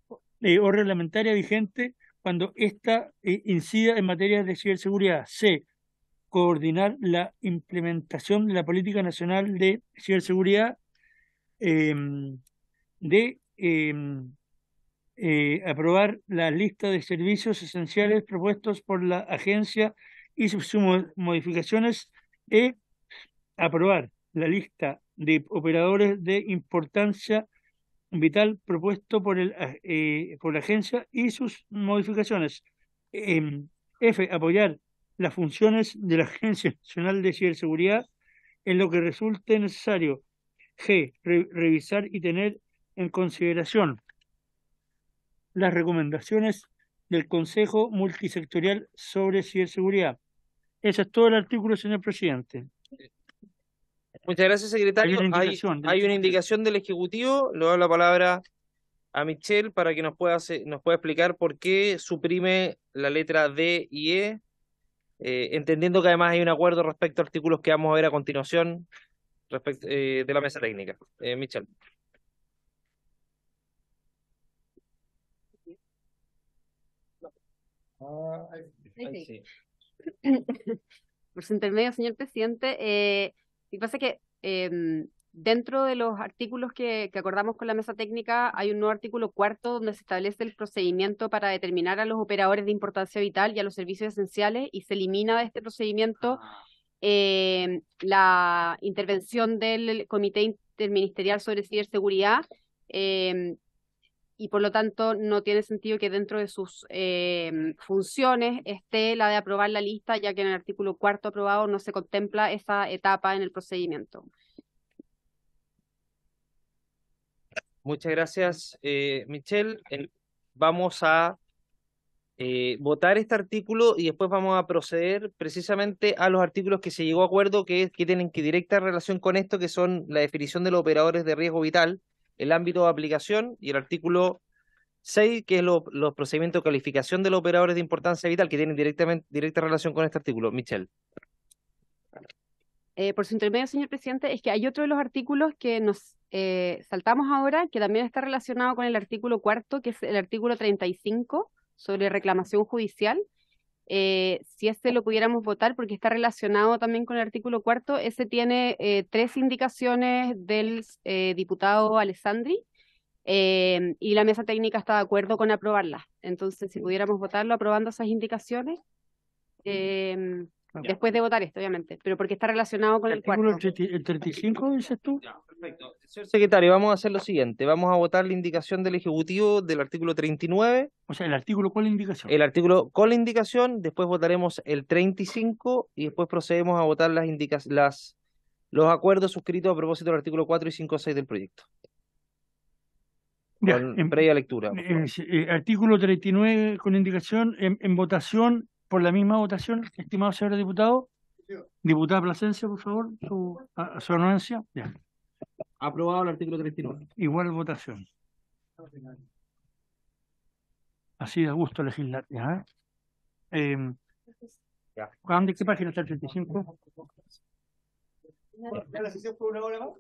o reglamentaria vigente cuando ésta incida en materia de ciberseguridad. C. Coordinar la implementación de la Política Nacional de Ciberseguridad, aprobar la lista de servicios esenciales propuestos por la agencia y sus modificaciones, aprobar la lista de operadores de importancia vital propuesto por la agencia y sus modificaciones. F. Apoyar las funciones de la Agencia Nacional de Ciberseguridad en lo que resulte necesario. G. Revisar y tener en consideración las recomendaciones del Consejo Multisectorial sobre Ciberseguridad. Ese es todo el artículo, señor presidente. Muchas gracias, secretario. Hay una indicación del Ejecutivo. Le doy la palabra a Michelle para que nos pueda explicar por qué suprime la letra D y E, entendiendo que además hay un acuerdo respecto a artículos que vamos a ver a continuación respecto de la mesa técnica. Michelle. Sí. Por su intermedio, señor presidente, lo que pasa es que dentro de los artículos que acordamos con la mesa técnica hay un nuevo artículo cuarto donde se establece el procedimiento para determinar a los operadores de importancia vital y a los servicios esenciales, y se elimina de este procedimiento la intervención del Comité Interministerial sobre Ciberseguridad, y por lo tanto no tiene sentido que dentro de sus funciones esté la de aprobar la lista, ya que en el artículo cuarto aprobado no se contempla esa etapa en el procedimiento. Muchas gracias, Michelle. Vamos a votar este artículo y después vamos a proceder precisamente a los artículos que se llegó a acuerdo que tienen directa relación con esto, que son la definición de los operadores de riesgo vital, el ámbito de aplicación, y el artículo 6, que es los procedimientos de calificación de los operadores de importancia vital, que tienen directa relación con este artículo. Michelle. Por su intermedio, señor presidente, es que hay otro de los artículos que nos saltamos ahora, que también está relacionado con el artículo cuarto, que es el artículo 35, sobre reclamación judicial. Si este lo pudiéramos votar, porque está relacionado también con el artículo cuarto, ese tiene 3 indicaciones del diputado Alessandri, y la mesa técnica está de acuerdo con aprobarlas. Entonces, si pudiéramos votarlo aprobando esas indicaciones, después de votar esto, obviamente, pero porque está relacionado con el cuarto. ¿El 35 dices tú? Perfecto. Señor secretario, vamos a hacer lo siguiente. Vamos a votar la indicación del Ejecutivo del artículo 39. O sea, ¿el artículo con la indicación? El artículo con la indicación, después votaremos el 35 y después procedemos a votar los acuerdos suscritos a propósito del artículo 4 y 5 6 del proyecto. Ya, previa lectura. Artículo 39 con indicación en votación, por la misma votación, estimado señor diputado. Diputada Plasencia, por favor, su anuencia. Ya. Aprobado el artículo 39. Igual votación. Así da gusto legislar. ¿Ya? ¿De qué página está el 35? ¿La sesión fue una hora más?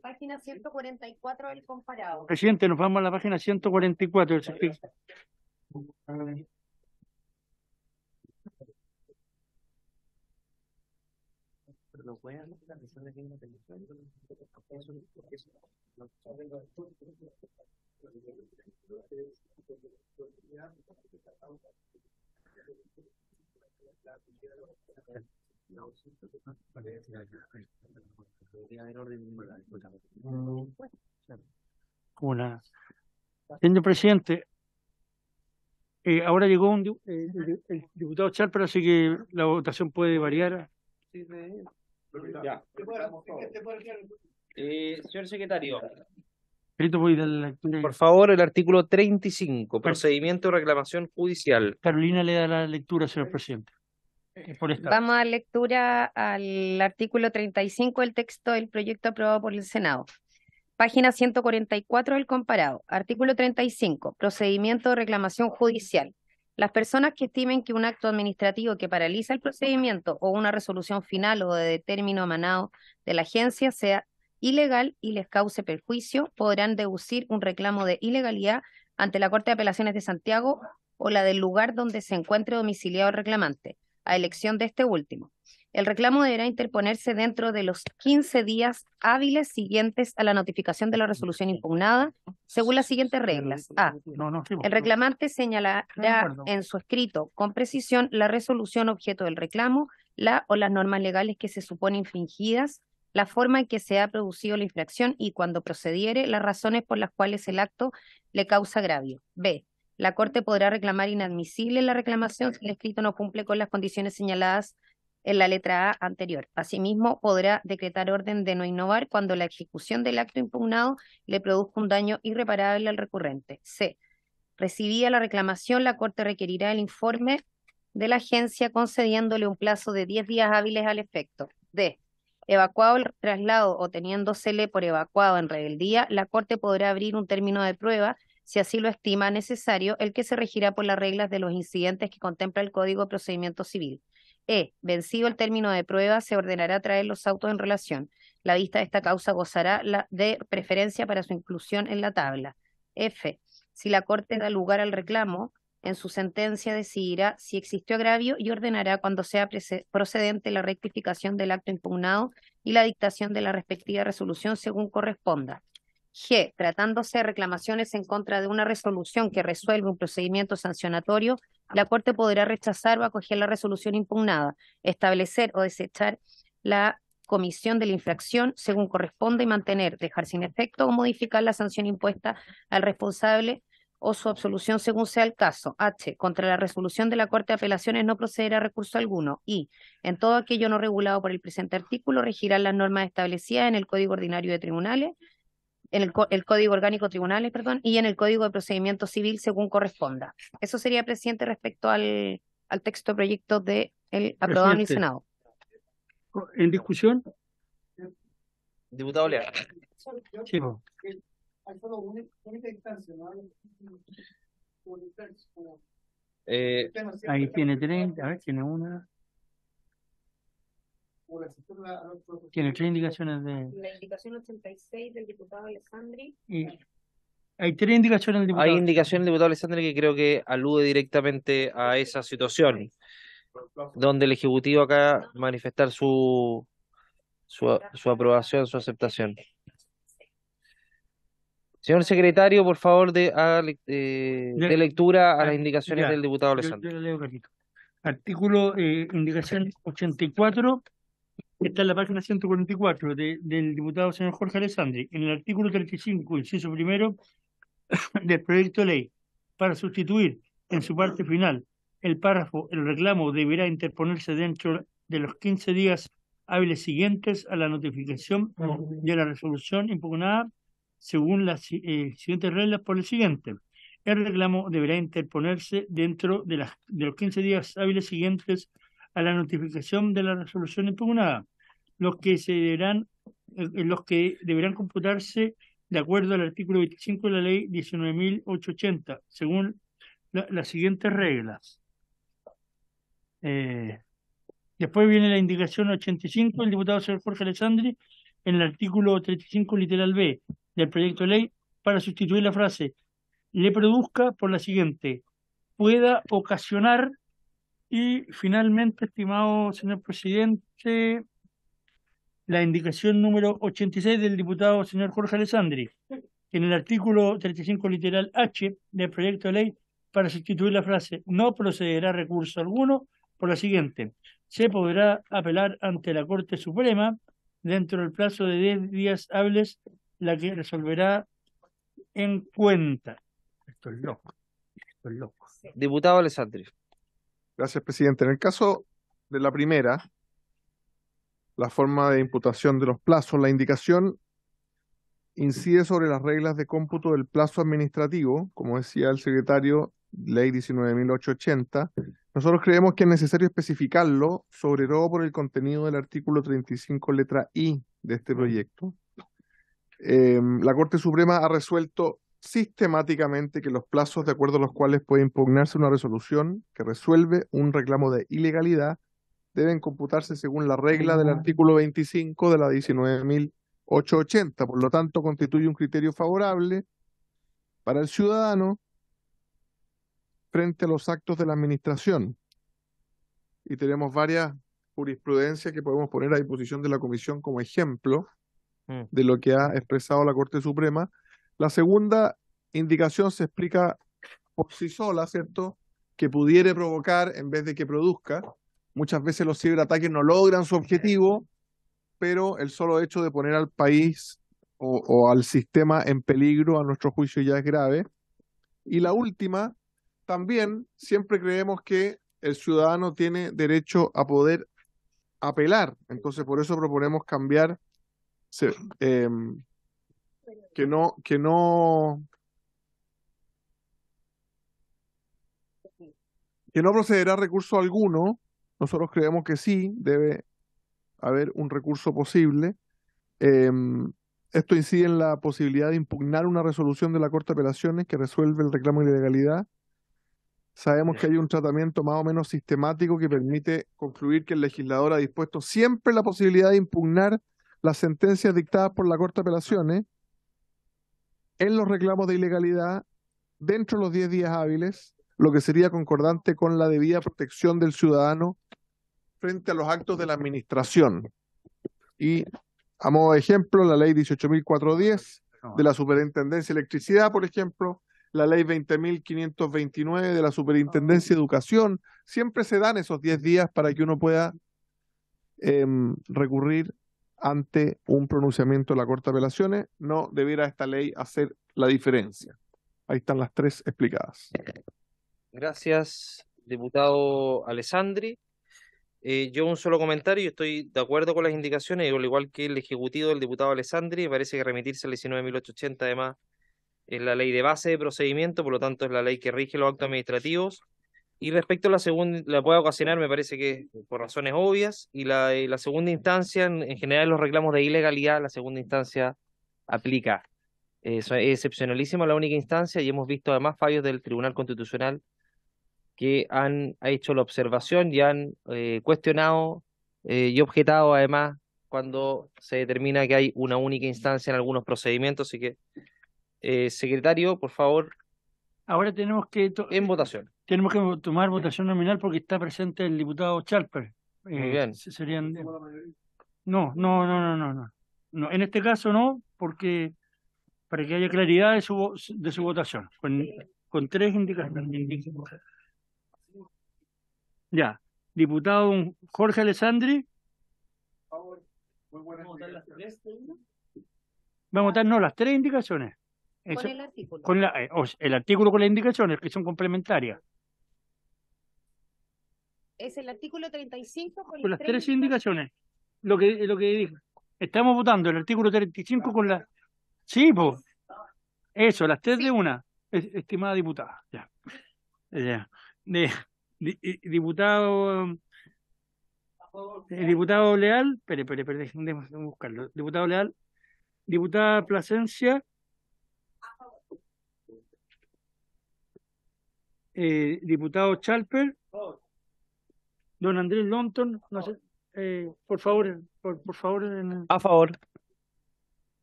Página 144 del comparado. Presidente, nos vamos a la página 144 del certificado. Una. Señor presidente, ahora llegó el diputado Charper, así que la votación puede variar. Ya. Señor secretario, Perito, voy a dar la lectura. por favor, el artículo 35, procedimiento de reclamación judicial. Carolina le da la lectura, señor presidente. Por esta. Vamos a dar lectura al artículo 35 del texto del proyecto aprobado por el Senado. Página 144 del comparado. Artículo 35. Procedimiento de reclamación judicial. Las personas que estimen que un acto administrativo que paraliza el procedimiento o una resolución final o de término emanado de la agencia sea ilegal y les cause perjuicio, podrán deducir un reclamo de ilegalidad ante la Corte de Apelaciones de Santiago o la del lugar donde se encuentre domiciliado el reclamante, a elección de este último. El reclamo deberá interponerse dentro de los 15 días hábiles siguientes a la notificación de la resolución impugnada, según las siguientes reglas. A. El reclamante señalará en su escrito con precisión la resolución objeto del reclamo, la o las normas legales que se suponen infringidas, la forma en que se ha producido la infracción y, cuando procediere, las razones por las cuales el acto le causa agravio. B. La Corte podrá reclamar inadmisible la reclamación si el escrito no cumple con las condiciones señaladas en la letra A anterior. Asimismo, podrá decretar orden de no innovar cuando la ejecución del acto impugnado le produzca un daño irreparable al recurrente. C. Recibida la reclamación, la Corte requerirá el informe de la agencia concediéndole un plazo de 10 días hábiles al efecto. D. Evacuado el traslado o teniéndosele por evacuado en rebeldía, la Corte podrá abrir un término de prueba si así lo estima necesario, el que se regirá por las reglas de los incidentes que contempla el Código de Procedimiento Civil. E. Vencido el término de prueba, se ordenará traer los autos en relación. La vista de esta causa gozará de preferencia para su inclusión en la tabla. F. Si la Corte da lugar al reclamo, en su sentencia decidirá si existió agravio y ordenará cuando sea procedente la rectificación del acto impugnado y la dictación de la respectiva resolución según corresponda. G. Tratándose de reclamaciones en contra de una resolución que resuelve un procedimiento sancionatorio, la Corte podrá rechazar o acoger la resolución impugnada, establecer o desechar la comisión de la infracción según corresponda y mantener, dejar sin efecto o modificar la sanción impuesta al responsable o su absolución según sea el caso. H. Contra la resolución de la Corte de Apelaciones no procederá recurso alguno. I. En todo aquello no regulado por el presente artículo regirán las normas establecidas en el Código Ordinario de Tribunales, en el Código Orgánico de Tribunales, y en el Código de Procedimiento Civil según corresponda. Eso sería, presidente, respecto al texto de proyecto de el aprobado en el Senado. ¿En discusión? Diputado Leal. Sí, ahí tiene 30, a ver, tiene una. Tiene 3 indicaciones de... La indicación 86 del diputado Alessandri. Hay 3 indicaciones del diputado. Hay indicación del diputado Alessandri que creo que alude directamente a esa situación, donde el Ejecutivo acá manifestar su aprobación, su aceptación. Señor secretario, por favor, de lectura a las indicaciones del diputado Alessandri. Yo le leo, Carito. Artículo, indicación 84, está en la página 144 del diputado señor Jorge Alessandri. En el artículo 35, inciso primero del proyecto de ley, para sustituir en su parte final el párrafo, el reclamo deberá interponerse dentro de los 15 días hábiles siguientes a la notificación de la resolución impugnada, según las siguientes reglas por el siguiente. El reclamo deberá interponerse dentro de los 15 días hábiles siguientes a la notificación de la resolución impugnada, los que deberán computarse de acuerdo al artículo 25 de la ley 19.880, según las siguientes reglas. Después viene la indicación 85 del diputado señor Jorge Alessandri en el artículo 35 literal B del proyecto de ley, para sustituir la frase le produzca por la siguiente: pueda ocasionar. Y finalmente, estimado señor presidente, la indicación número 86 del diputado señor Jorge Alessandri, en el artículo 35 literal H del proyecto de ley, para sustituir la frase no procederá recurso alguno por la siguiente: se podrá apelar ante la Corte Suprema dentro del plazo de 10 días hábiles, la que resolverá en cuenta. Esto es loco, esto es loco. Diputado Alessandri. Gracias, presidente. En el caso de la primera, la forma de imputación de los plazos, la indicación incide sobre las reglas de cómputo del plazo administrativo, como decía el secretario, ley 19.880. Nosotros creemos que es necesario especificarlo, sobre todo por el contenido del artículo 35, letra I de este proyecto. La Corte Suprema ha resuelto sistemáticamente que los plazos de acuerdo a los cuales puede impugnarse una resolución que resuelve un reclamo de ilegalidad deben computarse según la regla del artículo 25 de la 19.880. Por lo tanto, constituye un criterio favorable para el ciudadano frente a los actos de la administración. Y tenemos varias jurisprudencias que podemos poner a disposición de la Comisión como ejemplo de lo que ha expresado la Corte Suprema. La segunda indicación se explica por sí sola, ¿cierto? Que pudiera provocar en vez de que produzca. Muchas veces los ciberataques no logran su objetivo, pero el solo hecho de poner al país o al sistema en peligro, a nuestro juicio, ya es grave. Y la última, también siempre creemos que el ciudadano tiene derecho a poder apelar. Entonces, por eso proponemos cambiar que no procederá recurso alguno. Nosotros creemos que sí, debe haber un recurso posible. Esto incide en la posibilidad de impugnar una resolución de la Corte de Apelaciones que resuelve el reclamo de ilegalidad. Sabemos que hay un tratamiento más o menos sistemático que permite concluir que el legislador ha dispuesto siempre la posibilidad de impugnar las sentencias dictadas por la Corte de Apelaciones en los reclamos de ilegalidad dentro de los 10 días hábiles, lo que sería concordante con la debida protección del ciudadano frente a los actos de la administración. Y a modo de ejemplo, la ley 18.410 de la Superintendencia de Electricidad, por ejemplo, la ley 20.529 de la Superintendencia de Educación, siempre se dan esos 10 días para que uno pueda recurrir ante un pronunciamiento de la Corte de Apelaciones. No debiera esta ley hacer la diferencia. Ahí están las tres explicadas. Gracias, diputado Alessandri. Yo un solo comentario, estoy de acuerdo con las indicaciones, al igual que el ejecutivo del diputado Alessandri. Me parece que remitirse al 19.880 además es la ley de base de procedimiento, por lo tanto es la ley que rige los actos administrativos. Y respecto a la segunda, la puede ocasionar, me parece que por razones obvias, y la segunda instancia, en general los reclamos de ilegalidad, la segunda instancia aplica. Es excepcionalísima la única instancia, y hemos visto además fallos del Tribunal Constitucional que han hecho la observación y han cuestionado y objetado además cuando se determina que hay una única instancia en algunos procedimientos. Así que, secretario, por favor. Ahora tenemos que en votación. Tenemos que tomar votación nominal porque está presente el diputado Chalper. Muy bien. Serían... No. No, en este caso no, porque para que haya claridad de su votación, con tres indicaciones. Ya, diputado Jorge Alessandri. ¿Vamos a votar las tres indicaciones? Con el artículo. El artículo con las indicaciones, que son complementarias. Es el artículo 35 con las tres indicaciones. Lo que dije. Estamos votando el artículo 35 con las... Sí, pues. Eso, las tres de una. Estimada diputada. Ya. Diputado Leal. Espere, déjame buscarlo. Diputado Leal. Diputada Plasencia. Diputado Chalper. Don Andrés Lonton, no sé, por favor, por favor. A favor.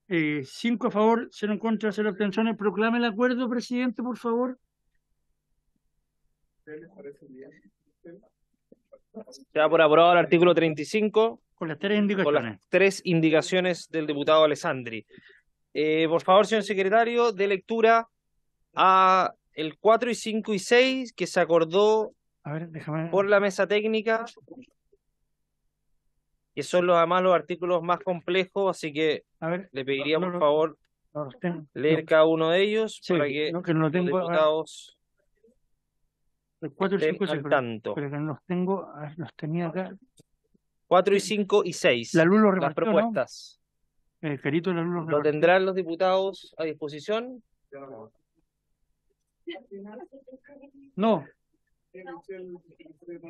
5 a favor, 0 en contra, 0 abstenciones. Proclame el acuerdo, presidente, por favor. Se da por aprobado el artículo 35 Con las tres con indicaciones. las 3 indicaciones del diputado Alessandri. Por favor, señor secretario, de lectura a el 4 y 5 y 6 que se acordó A ver, déjame. por la mesa técnica, que son además los artículos más complejos, así que A ver, le pediría no, por no, favor no los tengo. leer cada uno de ellos Sí, para que no, que no lo los tengo. A ver, diputados el 4 y estén 5, sí, al tanto. pero que no los tengo. A ver, los tenía acá. 4 y 5 y 6, La luz lo las repartió, ¿no? propuestas. Carito, la luz lo ¿Lo repartió. tendrán los diputados a disposición? No.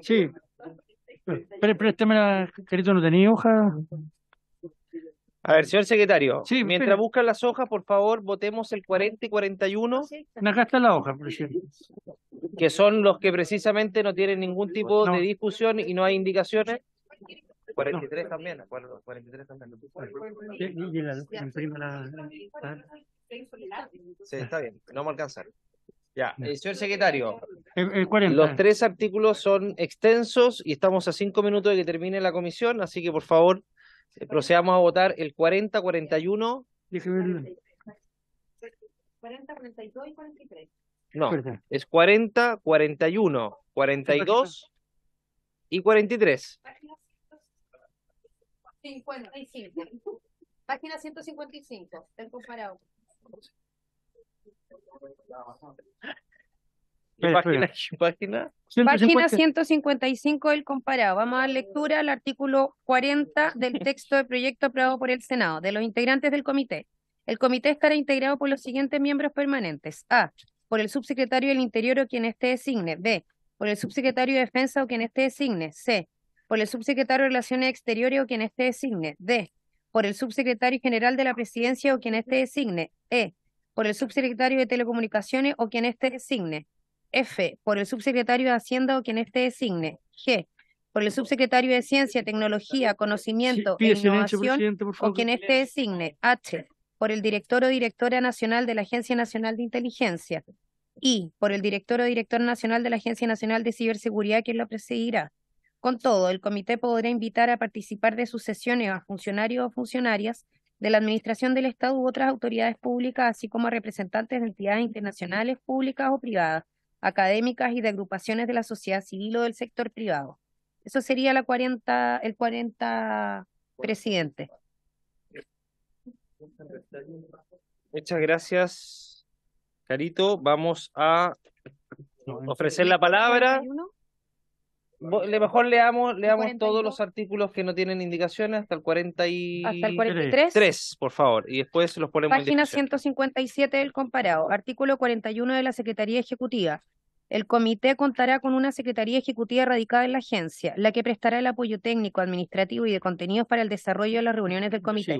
Sí. Préstame la. Carito, ¿no tenía hoja? A ver, señor secretario, Sí, mientras espera. buscan las hojas, por favor, votemos el 40 y 41, Acá está la hoja, presidente. que son los que precisamente no tienen ningún tipo No. de discusión y no hay indicaciones. 43 también, acuerdo, 43 también. Y la imprima la. Sí, está bien, no vamos a alcanzar. Ya, señor secretario, El 40. los 3 artículos son extensos y estamos a 5 minutos de que termine la comisión, así que por favor procedamos a votar el 40, 41. Déjeme ver. 40, 42 y 43. No, Espérate. es 40, 41, 42 y 43. 55. Página 155 del comparado. ¿Qué Espera, página? espera. ¿Qué página? Página 155 del comparado. Vamos a dar lectura al artículo 40 del texto de proyecto aprobado por el Senado. De los integrantes del comité. El comité estará integrado por los siguientes miembros permanentes. A. Por el subsecretario del Interior o quien éste designe. B. Por el subsecretario de Defensa o quien éste designe. C. Por el subsecretario de Relaciones Exteriores o quien éste designe. D. Por el subsecretario general de la Presidencia o quien éste designe. E. Por el subsecretario de Telecomunicaciones o quien éste designe. F, por el subsecretario de Hacienda o quien éste designe. G, por el subsecretario de Ciencia, Tecnología, Conocimiento Pide e silencio, Innovación presidente, por o favor. quien éste designe. H, por el director o directora nacional de la Agencia Nacional de Inteligencia. I, por el director o director nacional de la Agencia Nacional de Ciberseguridad, quien lo presidirá. Con todo, el comité podrá invitar a participar de sus sesiones a funcionarios o funcionarias de la Administración del Estado u otras autoridades públicas, así como a representantes de entidades internacionales, públicas o privadas, académicas y de agrupaciones de la sociedad civil o del sector privado. Eso sería el 40, presidente. Muchas gracias, Carito. Vamos a ofrecer la palabra. Mejor leamos todos los artículos que no tienen indicaciones hasta el 43. Hasta el 43. Por favor, y después los ponemos en Página discusión. 157 del comparado. Artículo 41 de la Secretaría Ejecutiva. El comité contará con una Secretaría Ejecutiva radicada en la agencia, la que prestará el apoyo técnico, administrativo y de contenidos para el desarrollo de las reuniones del comité.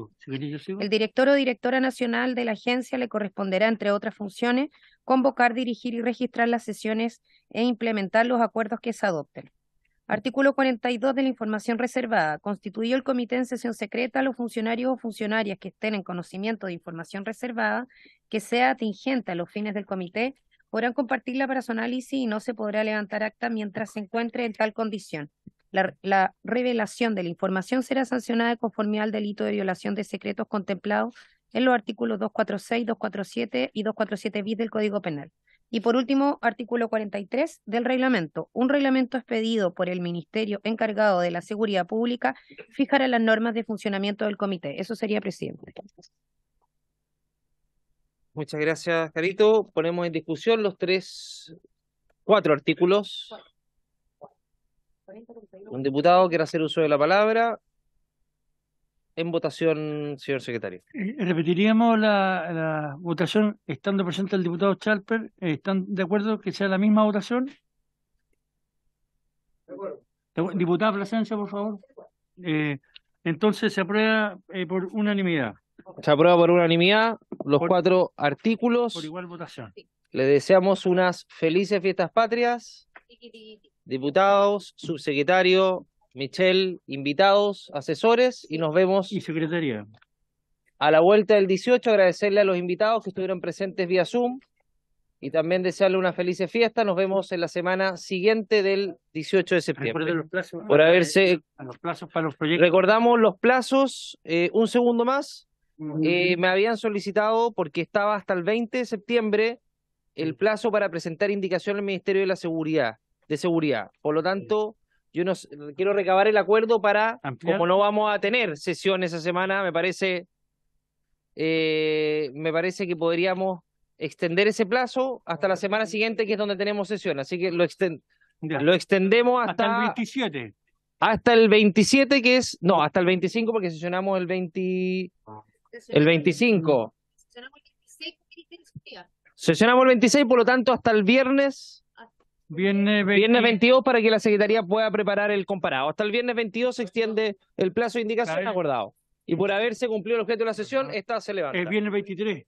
Sigo. El director o directora nacional de la agencia le corresponderá, entre otras funciones, convocar, dirigir y registrar las sesiones e implementar los acuerdos que se adopten. Artículo 42 de la información reservada. Constituido el comité en sesión secreta, los funcionarios o funcionarias que estén en conocimiento de información reservada que sea atingente a los fines del comité podrán compartirla para su análisis y no se podrá levantar acta mientras se encuentre en tal condición. La revelación de la información será sancionada de conformidad al delito de violación de secretos contemplados en los artículos 246, 247 y 247 bis del Código Penal. Y por último, artículo 43 del reglamento. Un reglamento expedido por el Ministerio encargado de la Seguridad Pública fijará las normas de funcionamiento del comité. Eso sería, presidente. Muchas gracias, Carito. Ponemos en discusión los 4 artículos. Un diputado quiere hacer uso de la palabra. En votación, señor secretario. Repetiríamos la votación estando presente el diputado Chalper. ¿Están de acuerdo que sea la misma votación? Diputada Plasencia, por favor. Entonces se aprueba por unanimidad. Se aprueba por unanimidad los 4 artículos. Por igual votación. Le deseamos unas felices fiestas patrias. Diputados, subsecretario, Michelle, invitados, asesores, y nos vemos. Y secretaría. A la vuelta del 18, agradecerle a los invitados que estuvieron presentes vía Zoom. y también desearle una feliz fiesta. Nos vemos en la semana siguiente del 18 de septiembre. Recuerde los plazos, Por haberse... a los plazos para los proyectos. Recordamos los plazos, un segundo más. Me habían solicitado, porque estaba hasta el 20 de septiembre, el plazo para presentar indicación al Ministerio de la Seguridad. Por lo tanto, yo no quiero recabar el acuerdo para, como no vamos a tener sesión esa semana, me parece que podríamos extender ese plazo hasta la semana siguiente, que es donde tenemos sesión. Así que lo extendemos hasta el 27. Hasta el 27, que es... No, hasta el 25, porque sesionamos el 25. Sesionamos el 26, por lo tanto, hasta el viernes 22, para que la Secretaría pueda preparar el comparado. Hasta el viernes 22 se extiende el plazo de indicación acordado. Y por haberse cumplido el objeto de la sesión, esta se levanta. El viernes 23.